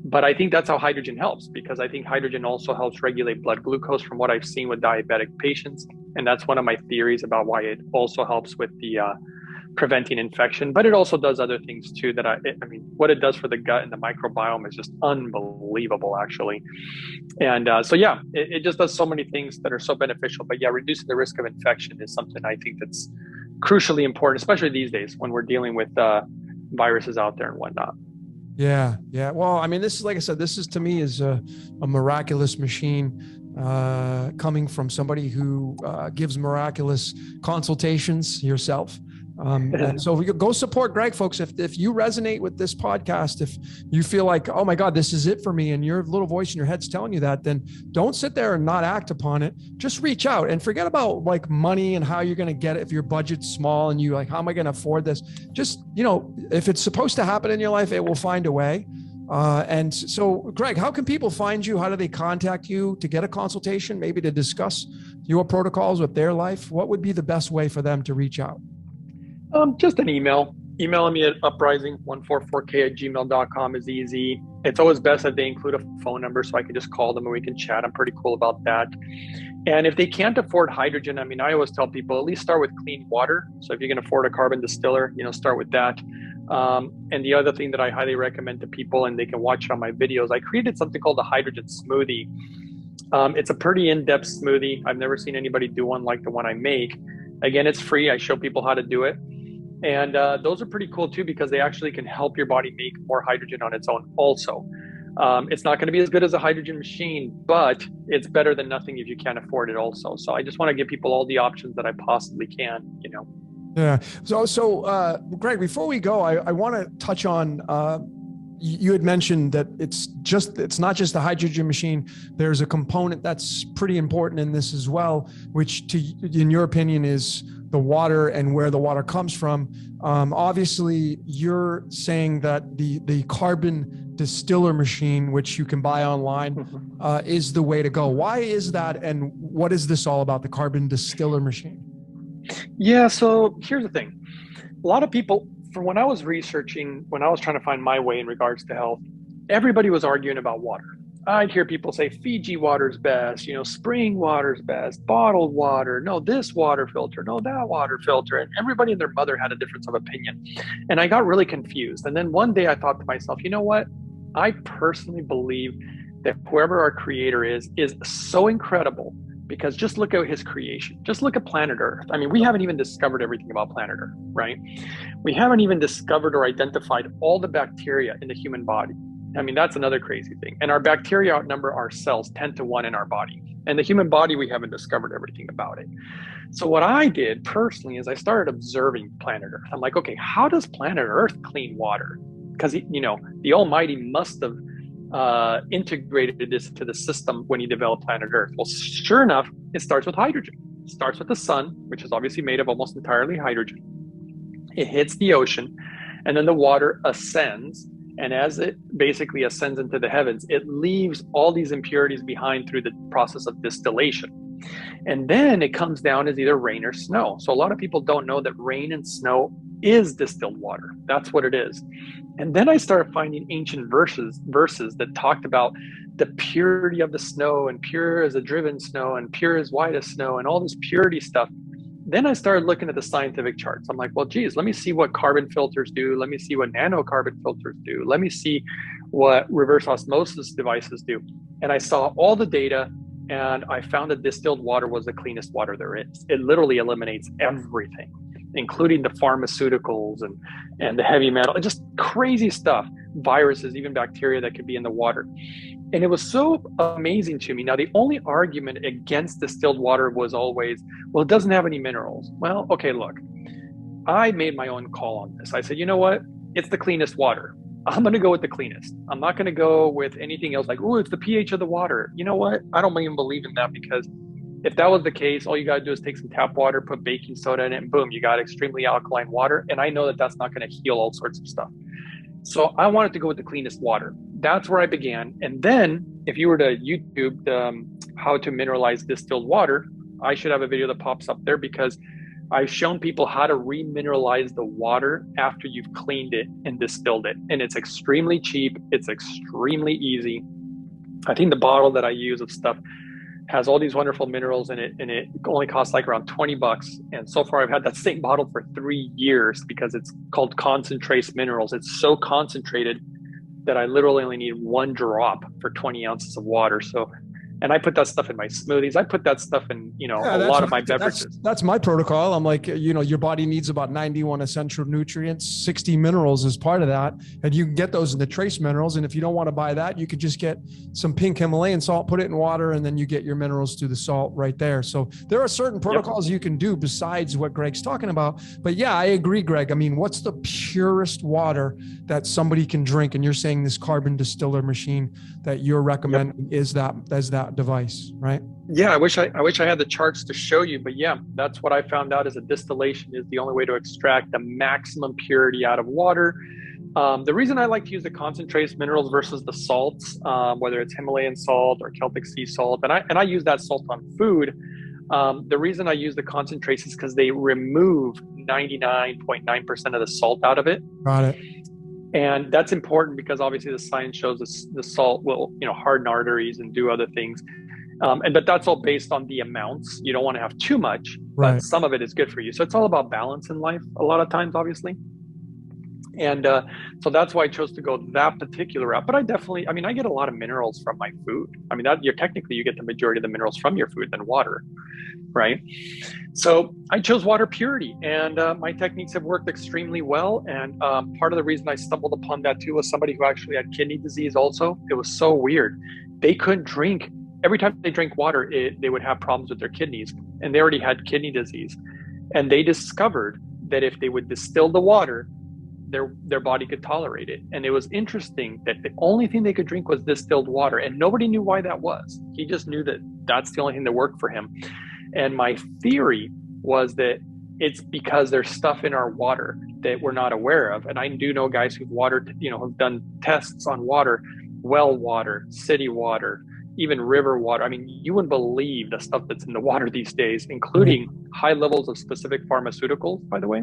But I think that's how hydrogen helps, because I think hydrogen also helps regulate blood glucose from what I've seen with diabetic patients. And that's one of my theories about why it also helps with the preventing infection. But it also does other things too that what it does for the gut and the microbiome is just unbelievable, actually. And it just does so many things that are so beneficial. But yeah, reducing the risk of infection is something I think that's crucially important, especially these days when we're dealing with viruses out there and whatnot. Yeah. Yeah. Well, I mean, this is, like I said, this is to me is a miraculous machine coming from somebody who gives miraculous consultations yourself. And so we could go support Greg, folks. If you resonate with this podcast, if you feel like, oh my God, this is it for me, and your little voice in your head's telling you that, then don't sit there and not act upon it. Just reach out and forget about like money and how you're going to get it. If your budget's small and you like, how am I going to afford this? Just, if it's supposed to happen in your life, it will find a way. And so, Greg, how can people find you? How do they contact you to get a consultation, maybe to discuss your protocols with their life? What would be the best way for them to reach out? Just an email. Emailing me at uprising144k@gmail.com is easy. It's always best that they include a phone number so I can just call them and we can chat. I'm pretty cool about that. And if they can't afford hydrogen, I always tell people at least start with clean water. So if you can afford a carbon distiller, start with that. And the other thing that I highly recommend to people, and they can watch it on my videos, I created something called the hydrogen smoothie. It's a pretty in-depth smoothie. I've never seen anybody do one like the one I make. Again, it's free. I show people how to do it. And those are pretty cool too, because they actually can help your body make more hydrogen on its own also. It's not going to be as good as a hydrogen machine, but it's better than nothing if you can't afford it also. So I just want to give people all the options that I possibly can, Yeah. So Greg, before we go, I want to touch on, you had mentioned that it's not just the hydrogen machine. There's a component that's pretty important in this as well, which in your opinion is the water and where the water comes from. Obviously you're saying that the carbon distiller machine, which you can buy online, is the way to go. Why is that? And what is this all about, the carbon distiller machine? Yeah. So here's the thing. A lot of people, from when I was researching, when I was trying to find my way in regards to health, everybody was arguing about water. I'd hear people say Fiji water's best, spring water's best, bottled water, no, this water filter, no, that water filter. And everybody and their mother had a difference of opinion. And I got really confused. And then one day I thought to myself, you know what? I personally believe that whoever our creator is so incredible, because just look at his creation. Just look at planet Earth. I mean, we haven't even discovered everything about planet Earth, right? We haven't even discovered or identified all the bacteria in the human body. I mean, that's another crazy thing. And our bacteria outnumber our cells 10 to 1 in our body. And the human body, we haven't discovered everything about it. So what I did personally is I started observing planet Earth. I'm like, okay, how does planet Earth clean water? Because, the Almighty must have integrated this to the system when he developed planet Earth. Well, sure enough, it starts with hydrogen. It starts with the sun, which is obviously made of almost entirely hydrogen. It hits the ocean, and then the water ascends. And as it basically ascends into the heavens, it leaves all these impurities behind through the process of distillation. And then it comes down as either rain or snow. So a lot of people don't know that rain and snow is distilled water. That's what it is. And then I started finding ancient verses that talked about the purity of the snow, and pure as a driven snow, and pure as white as snow, and all this purity stuff. Then I started looking at the scientific charts. I'm like, well, geez, let me see what carbon filters do. Let me see what nanocarbon filters do. Let me see what reverse osmosis devices do. And I saw all the data, and I found that distilled water was the cleanest water there is. It literally eliminates everything, including the pharmaceuticals and the heavy metal, just crazy stuff, viruses, even bacteria that could be in the water. And it was so amazing to me. Now, the only argument against distilled water was always, well, it doesn't have any minerals. Well, okay, look, I made my own call on this. I said, you know what? It's the cleanest water. I'm going to go with the cleanest. I'm not going to go with anything else like, oh, it's the pH of the water. You know what? I don't even believe in that, because if that was the case, all you got to do is take some tap water, put baking soda in it, and boom, you got extremely alkaline water. And I know that that's not going to heal all sorts of stuff. So I wanted to go with the cleanest water. That's where I began. And then if you were to YouTube how to mineralize distilled water, I should have a video that pops up there, because I've shown people how to remineralize the water after you've cleaned it and distilled it. And it's extremely cheap. It's extremely easy. I think the bottle that I use of stuff has all these wonderful minerals in it, and it only costs like around $20. And so far I've had that same bottle for 3 years, because it's called concentrates minerals. It's so concentrated that I literally only need 1 drop for 20 ounces of water. So, and I put that stuff in my smoothies. I put that stuff in, a lot of my beverages. That's my protocol. I'm like, your body needs about 91 essential nutrients, 60 minerals as part of that. And you can get those in the trace minerals. And if you don't want to buy that, you could just get some pink Himalayan salt, put it in water, and then you get your minerals through the salt right there. So there are certain protocols you can do besides what Greg's talking about. But yeah, I agree, Greg. I mean, what's the purest water that somebody can drink? And you're saying this carbon distiller machine that you're recommending is that device, right? Yeah, I wish I had the charts to show you, but yeah, that's what I found out, is that distillation is the only way to extract the maximum purity out of water. The reason I like to use the concentrates minerals versus the salts, whether it's Himalayan salt or Celtic sea salt, and I use that salt on food. The reason I use the concentrates is because they remove 99.9% of the salt out of it. Got it. And that's important, because obviously the science shows the salt will, harden arteries and do other things. But that's all based on the amounts. You don't want to have too much, but some of it is good for you. So it's all about balance in life a lot of times, obviously. And so that's why I chose to go that particular route. But I get a lot of minerals from my food. I mean, you get the majority of the minerals from your food than water, right? So I chose water purity, and my techniques have worked extremely well. And part of the reason I stumbled upon that too was somebody who actually had kidney disease also. It was so weird. They couldn't drink. Every time they drank water, they would have problems with their kidneys, and they already had kidney disease. And they discovered that if they would distill the water, their body could tolerate it. And it was interesting that the only thing they could drink was distilled water, and nobody knew why that was. He just knew that that's the only thing that worked for him. And my theory was that it's because there's stuff in our water that we're not aware of. And I do know guys who've have done tests on water, well water, city water, even river water. I mean, you wouldn't believe the stuff that's in the water these days, including high levels of specific pharmaceuticals, by the way.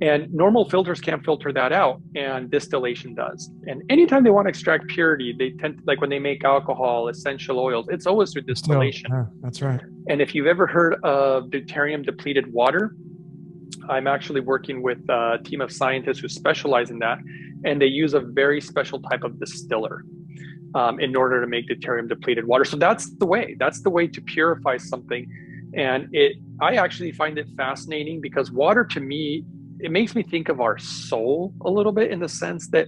And normal filters can't filter that out, and distillation does. And anytime they want to extract purity, they tend to, like when they make alcohol, essential oils, it's always through distillation. Yeah, that's right. And if you've ever heard of deuterium depleted water, I'm actually working with a team of scientists who specialize in that, and they use a very special type of distiller in order to make deuterium depleted water. So that's the way to purify something. And I actually find it fascinating because water, to me, it makes me think of our soul a little bit, in the sense that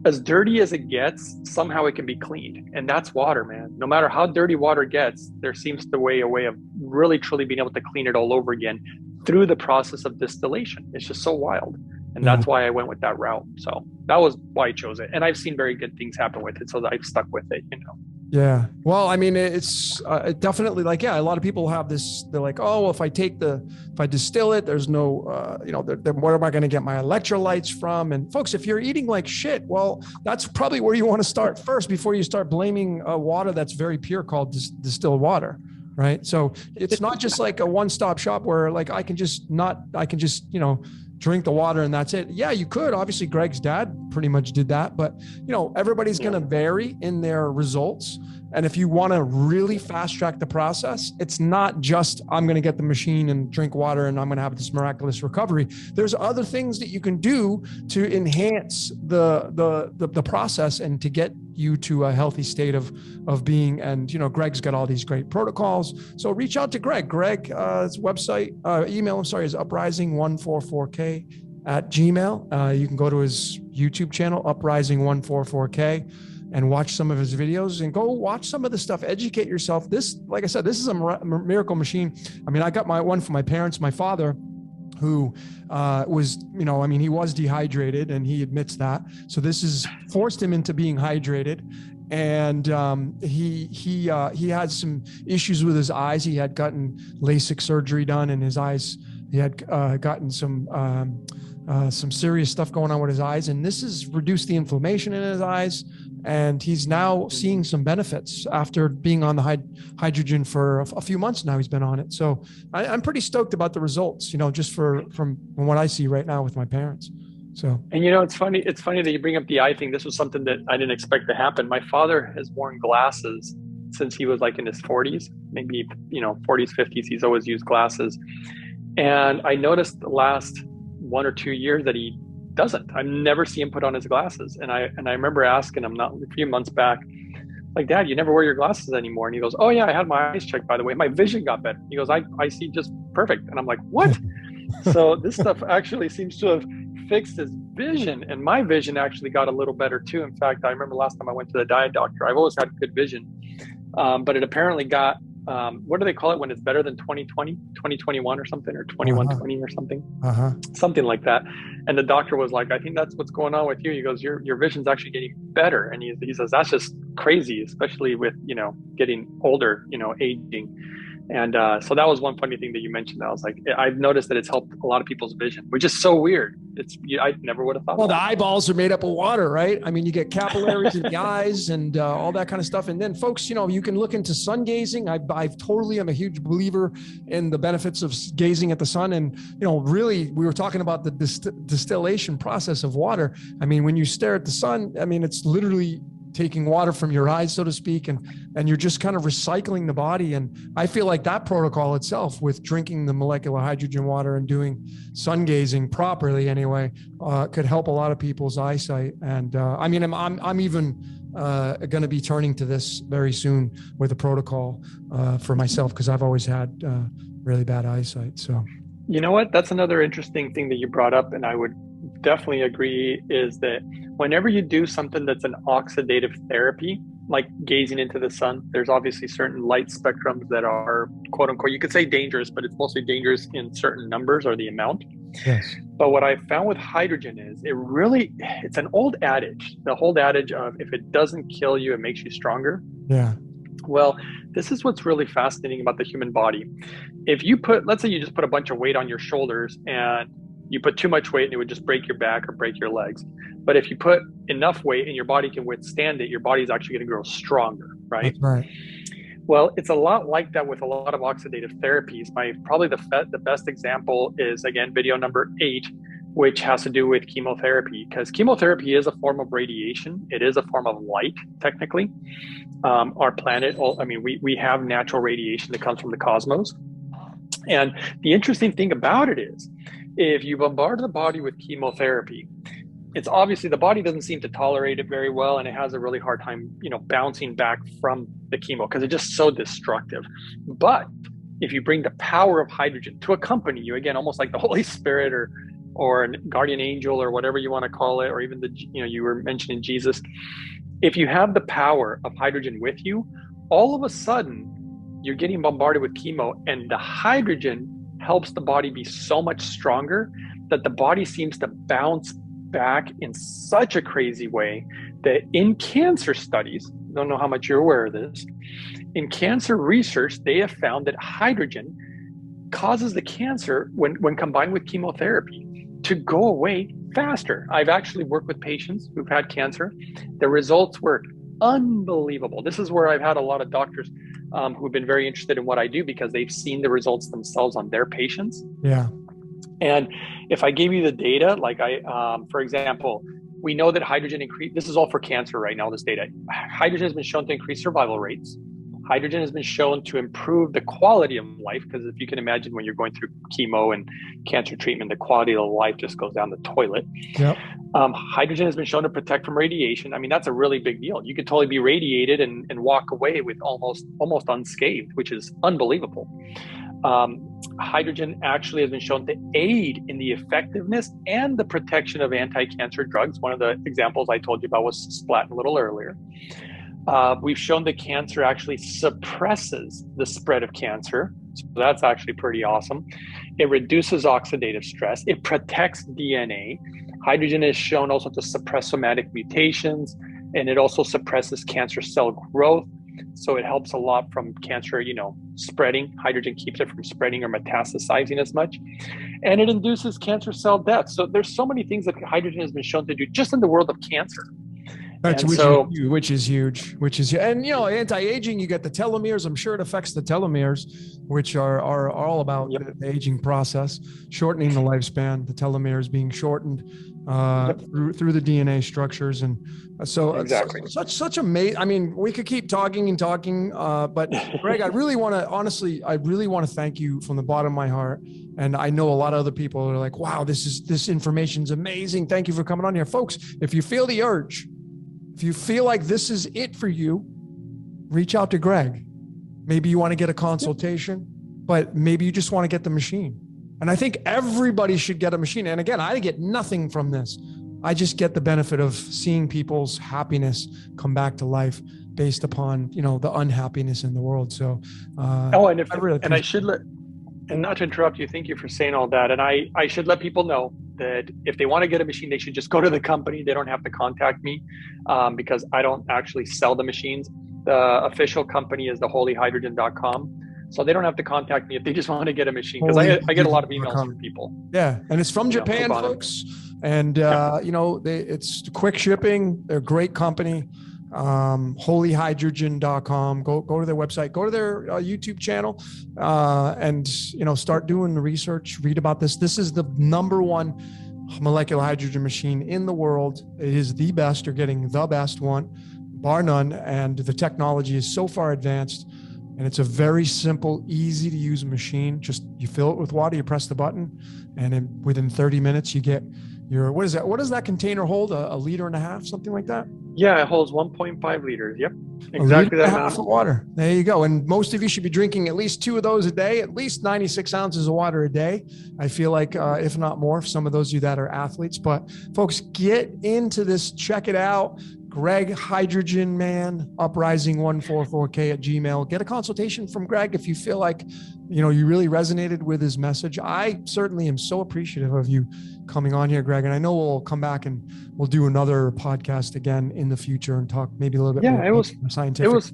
as dirty as it gets, somehow it can be cleaned. And that's water, man. No matter how dirty water gets, there seems to be a way of really truly being able to clean it all over again through the process of distillation. It's just so wild. And that's why I went with that route. So that was why I chose it. And I've seen very good things happen with it, so I've stuck with it, Yeah. Well, I mean, it's definitely like, a lot of people have this, they're like, oh, well, if I distill it, there's no, then where am I going to get my electrolytes from? And folks, if you're eating like shit, well, that's probably where you want to start first before you start blaming water that's very pure called distilled water. Right. So it's not just like a one-stop shop where like, I can just, drink the water and that's it. Yeah, you could. Obviously, Greg's dad pretty much did that, but everybody's going to vary in their results. And if you want to really fast track the process, it's not just I'm going to get the machine and drink water and I'm going to have this miraculous recovery. There's other things that you can do to enhance the process and to get you to a healthy state of being. And Greg's got all these great protocols. So reach out to Greg. Greg's website, email, is uprising144k@gmail. You can go to his YouTube channel, uprising144k. And watch some of his videos and go watch some of the stuff, educate yourself. This, like I said, this is a miracle machine. I mean, I got my one for my parents, my father, who was, he was dehydrated and he admits that. So this has forced him into being hydrated. And he had some issues with his eyes. He had gotten LASIK surgery done in his eyes. He had gotten some serious stuff going on with his eyes. And this has reduced the inflammation in his eyes. And he's now seeing some benefits after being on the hydrogen for a few months now. He's been on it. So I'm pretty stoked about the results, just from what I see right now with my parents. So, and it's funny that you bring up the eye thing. This was something that I didn't expect to happen. My father has worn glasses since he was like in his 40s, maybe, 40s, 50s. He's always used glasses. And I noticed the last 1 or 2 years that he doesn't. I never see him put on his glasses. And I remember asking him a few months back, like, Dad, you never wear your glasses anymore. And he goes, oh yeah, I had my eyes checked, by the way. My vision got better. He goes, I see just perfect. And I'm like, what? So this stuff actually seems to have fixed his vision. And my vision actually got a little better too. In fact, I remember last time I went to the eye doctor, I've always had good vision. But it apparently got, what do they call it when it's better than 2021 or something, or 2120 or something, something like that. And the doctor was like, I think that's what's going on with you. He goes, your vision's actually getting better. And he says, that's just crazy, especially with, getting older, aging. And so that was one funny thing that you mentioned. I was like, I've noticed that it's helped a lot of people's vision, which is so weird. I never would have thought. Well, the eyeballs are made up of water, right? I mean, you get capillaries in the eyes and all that kind of stuff. And then, folks, you can look into sun gazing. I totally am a huge believer in the benefits of gazing at the sun. And really, we were talking about the distillation process of water. I mean, when you stare at the sun, I mean, it's literally taking water from your eyes, so to speak, and you're just kind of recycling the body. And I feel like that protocol itself, with drinking the molecular hydrogen water and doing sun gazing properly anyway, could help a lot of people's eyesight. And I'm even going to be turning to this very soon with a protocol for myself, because I've always had really bad eyesight. So, you know what? That's another interesting thing that you brought up, and I would definitely agree, is that whenever you do something that's an oxidative therapy, like gazing into the sun, there's obviously certain light spectrums that are, quote unquote, you could say dangerous, but it's mostly dangerous in certain numbers, or the amount. Yes. But what I found with hydrogen is it's an old adage, the old adage of if it doesn't kill you, it makes you stronger. Yeah. Well, this is what's really fascinating about the human body. If you let's say you just put a bunch of weight on your shoulders and you put too much weight and it would just break your back or break your legs. But if you put enough weight and your body can withstand it, your body's actually going to grow stronger, right? That's right. Well, it's a lot like that with a lot of oxidative therapies. Probably the best example is, again, video number 8, which has to do with chemotherapy, because chemotherapy is a form of radiation. It is a form of light, technically. Our planet, we have natural radiation that comes from the cosmos. And the interesting thing about it is, if you bombard the body with chemotherapy, it's obviously the body doesn't seem to tolerate it very well, and it has a really hard time, bouncing back from the chemo because it's just so destructive. But if you bring the power of hydrogen to accompany you, again, almost like the Holy Spirit or a guardian angel or whatever you want to call it, or even you were mentioning Jesus, if you have the power of hydrogen with you, all of a sudden you're getting bombarded with chemo, and the hydrogen helps the body be so much stronger that the body seems to bounce back in such a crazy way that in cancer studies, don't know how much you're aware of this, in cancer research, they have found that hydrogen causes the cancer, when combined with chemotherapy, to go away faster. I've actually worked with patients who've had cancer. The results were unbelievable. This is where I've had a lot of doctors who've been very interested in what I do because they've seen the results themselves on their patients. Yeah. And if I gave you the data, for example, we know that hydrogen this is all for cancer right now, this data. Hydrogen has been shown to increase survival rates. Hydrogen has been shown to improve the quality of life, because if you can imagine when you're going through chemo and cancer treatment, the quality of life just goes down the toilet. Yep. Hydrogen has been shown to protect from radiation. I mean, that's a really big deal. You could totally be radiated and walk away with almost unscathed, which is unbelievable. Hydrogen actually has been shown to aid in the effectiveness and the protection of anti-cancer drugs. One of the examples I told you about was cisplatin a little earlier. We've shown that cancer actually suppresses the spread of cancer. So that's actually pretty awesome. It reduces oxidative stress. It protects DNA. Hydrogen is shown also to suppress somatic mutations, and it also suppresses cancer cell growth. So it helps a lot from cancer, spreading. Hydrogen keeps it from spreading or metastasizing as much. And it induces cancer cell death. So there's so many things that hydrogen has been shown to do just in the world of cancer. Which is huge. And anti-aging, you get the telomeres. I'm sure it affects the telomeres, which are all about the aging process, shortening the lifespan, the telomeres being shortened through the DNA structures. And so exactly. Such amazing. I mean, we could keep talking, but Greg, I really want to thank you from the bottom of my heart. And I know a lot of other people are like, wow, this information's amazing. Thank you for coming on here. Folks, if you feel the urge, if you feel like this is it for you, reach out to Greg. Maybe you want to get a consultation, but maybe you just want to get the machine. And I think everybody should get a machine. And again, I get nothing from this. I just get the benefit of seeing people's happiness come back to life based upon, the unhappiness in the world. So, and not to interrupt you, thank you for saying all that. And I should let people know that if they want to get a machine, they should just go to the company. They don't have to contact me because I don't actually sell the machines. The official company is the holyhydrogen.com. So they don't have to contact me if they just want to get a machine, because I get a lot of emails from people. Yeah. And it's from Japan, folks. And, it's quick shipping. They're a great company. Holyhydrogen.com. Go to their website, go to their YouTube channel, and start doing the research, read about this. This is the #1 molecular hydrogen machine in the world. It is the best. You're getting the best one, bar none. And the technology is so far advanced, and it's a very simple, easy to use machine. Just you fill it with water, you press the button, and within 30 minutes you get your, what is that? What does that container hold? A liter and a half, something like that? Yeah, it holds 1.5 liters. Yep. Exactly that amount. Half of water. There you go. And most of you should be drinking at least 2 of those a day, at least 96 ounces of water a day. I feel like, if not more, for some of those of you that are athletes. But folks, get into this, check it out. Greg Hydrogen Man, uprising144k at Gmail. Get a consultation from Greg if you feel like, you know, you really resonated with his message. I certainly am so appreciative of you coming on here, Greg. And I know we'll come back and we'll do another podcast again in the future and talk maybe a little bit more scientific.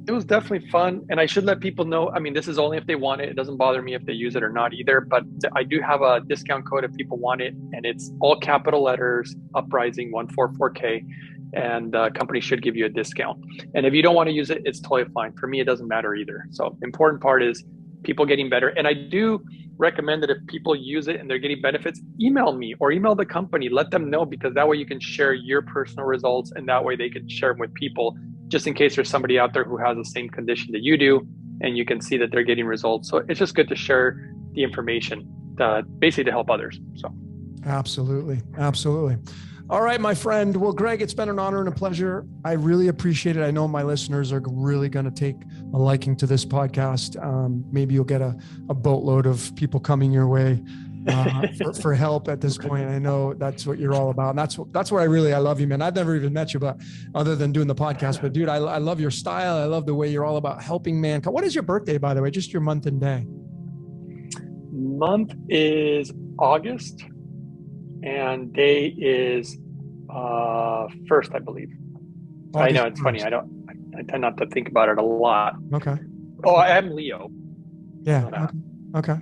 It was definitely fun. And I should let people know, I mean, this is only if they want it. It doesn't bother me if they use it or not either, but I do have a discount code if people want it. And it's all capital letters, uprising144k. And the company should give you a discount. And if you don't want to use it, it's totally fine. For me, it doesn't matter either. So the important part is people getting better. And I do recommend that if people use it and they're getting benefits, email me or email the company, let them know, because that way you can share your personal results and that way they can share them with people, just in case there's somebody out there who has the same condition that you do and you can see that they're getting results. So it's just good to share the information, basically to help others. So absolutely. Absolutely. All right, my friend. Well, Greg, it's been an honor and a pleasure. I really appreciate it. I know my listeners are really going to take a liking to this podcast. Maybe you'll get a boatload of people coming your way for help at this point. I know that's what you're all about. And that's what I love you, man. I've never even met you, but other than doing the podcast, but dude, I love your style. I love the way you're all about helping mankind. What is your birthday, by the way? Just your month and day. Month is August. And day is first, I believe. August I know it's 1st. Funny. I tend not to think about it a lot. Okay. Oh, I am Leo. Yeah. Okay.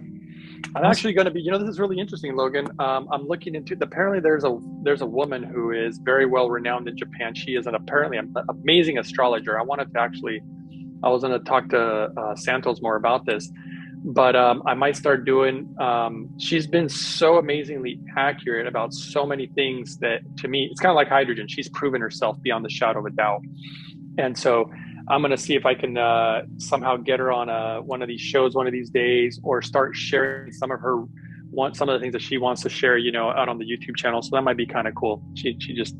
I'm actually going to be, you know, this is really interesting, Logan. I'm looking into, apparently there's a woman who is very well renowned in Japan. She is apparently an amazing astrologer. I was going to talk to Santos more about this. But I might start doing, she's been so amazingly accurate about so many things that, to me, it's kind of like hydrogen. She's proven herself beyond the shadow of a doubt. And so I'm going to see if I can somehow get her on one of these shows one of these days, or start sharing some of the things that she wants to share, you know, out on the YouTube channel. So that might be kind of cool. She just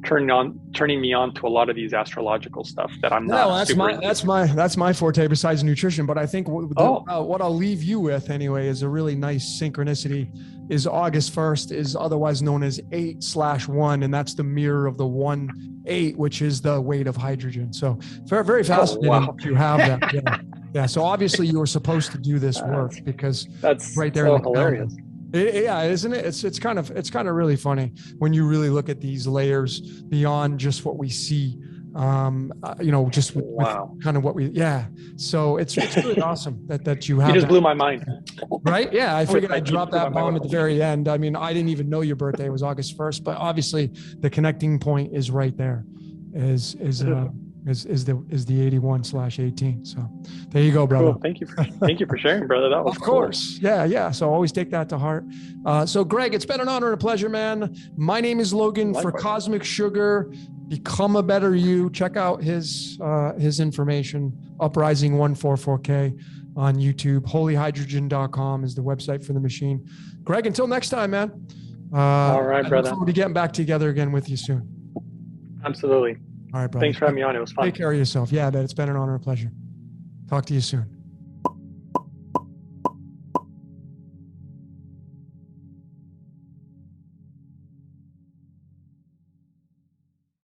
turning me on to a lot of these astrological stuff that I'm not. That's my forte besides nutrition. But I think what I'll leave you with anyway is a really nice synchronicity. Is August 1st is otherwise known as 8/1, and that's the mirror of the 1/8, which is the weight of hydrogen. So very, very fascinating. Wow. You have that. Yeah. Yeah. So obviously you were supposed to do this work because that's right there. So in the hilarious. Yeah, isn't it? It's kind of really funny when you really look at these layers beyond just what we see. You know, just with kind of what So it's really awesome that you have. You just blew my mind. Right? Yeah, I figured I'd drop that bomb at the very end. I mean, I didn't even know your birthday was August 1st, but obviously the connecting point is right there. Is the 81/18. So there you go, brother. Cool. Thank you for sharing, brother. That was of course. Cool. Yeah. So always take that to heart. So Greg, it's been an honor and a pleasure, man. My name is Logan. Likewise. For Cosmic Sugar. Become a better you. Check out his information. Uprising144k on YouTube. Holyhydrogen.com is the website for the machine. Greg, until next time, man. All right, brother. I look forward to getting back together again with you soon. Absolutely. All right, brother. Thanks for having me on. It was fun. Take care of yourself. Yeah, it's been an honor and a pleasure. Talk to you soon.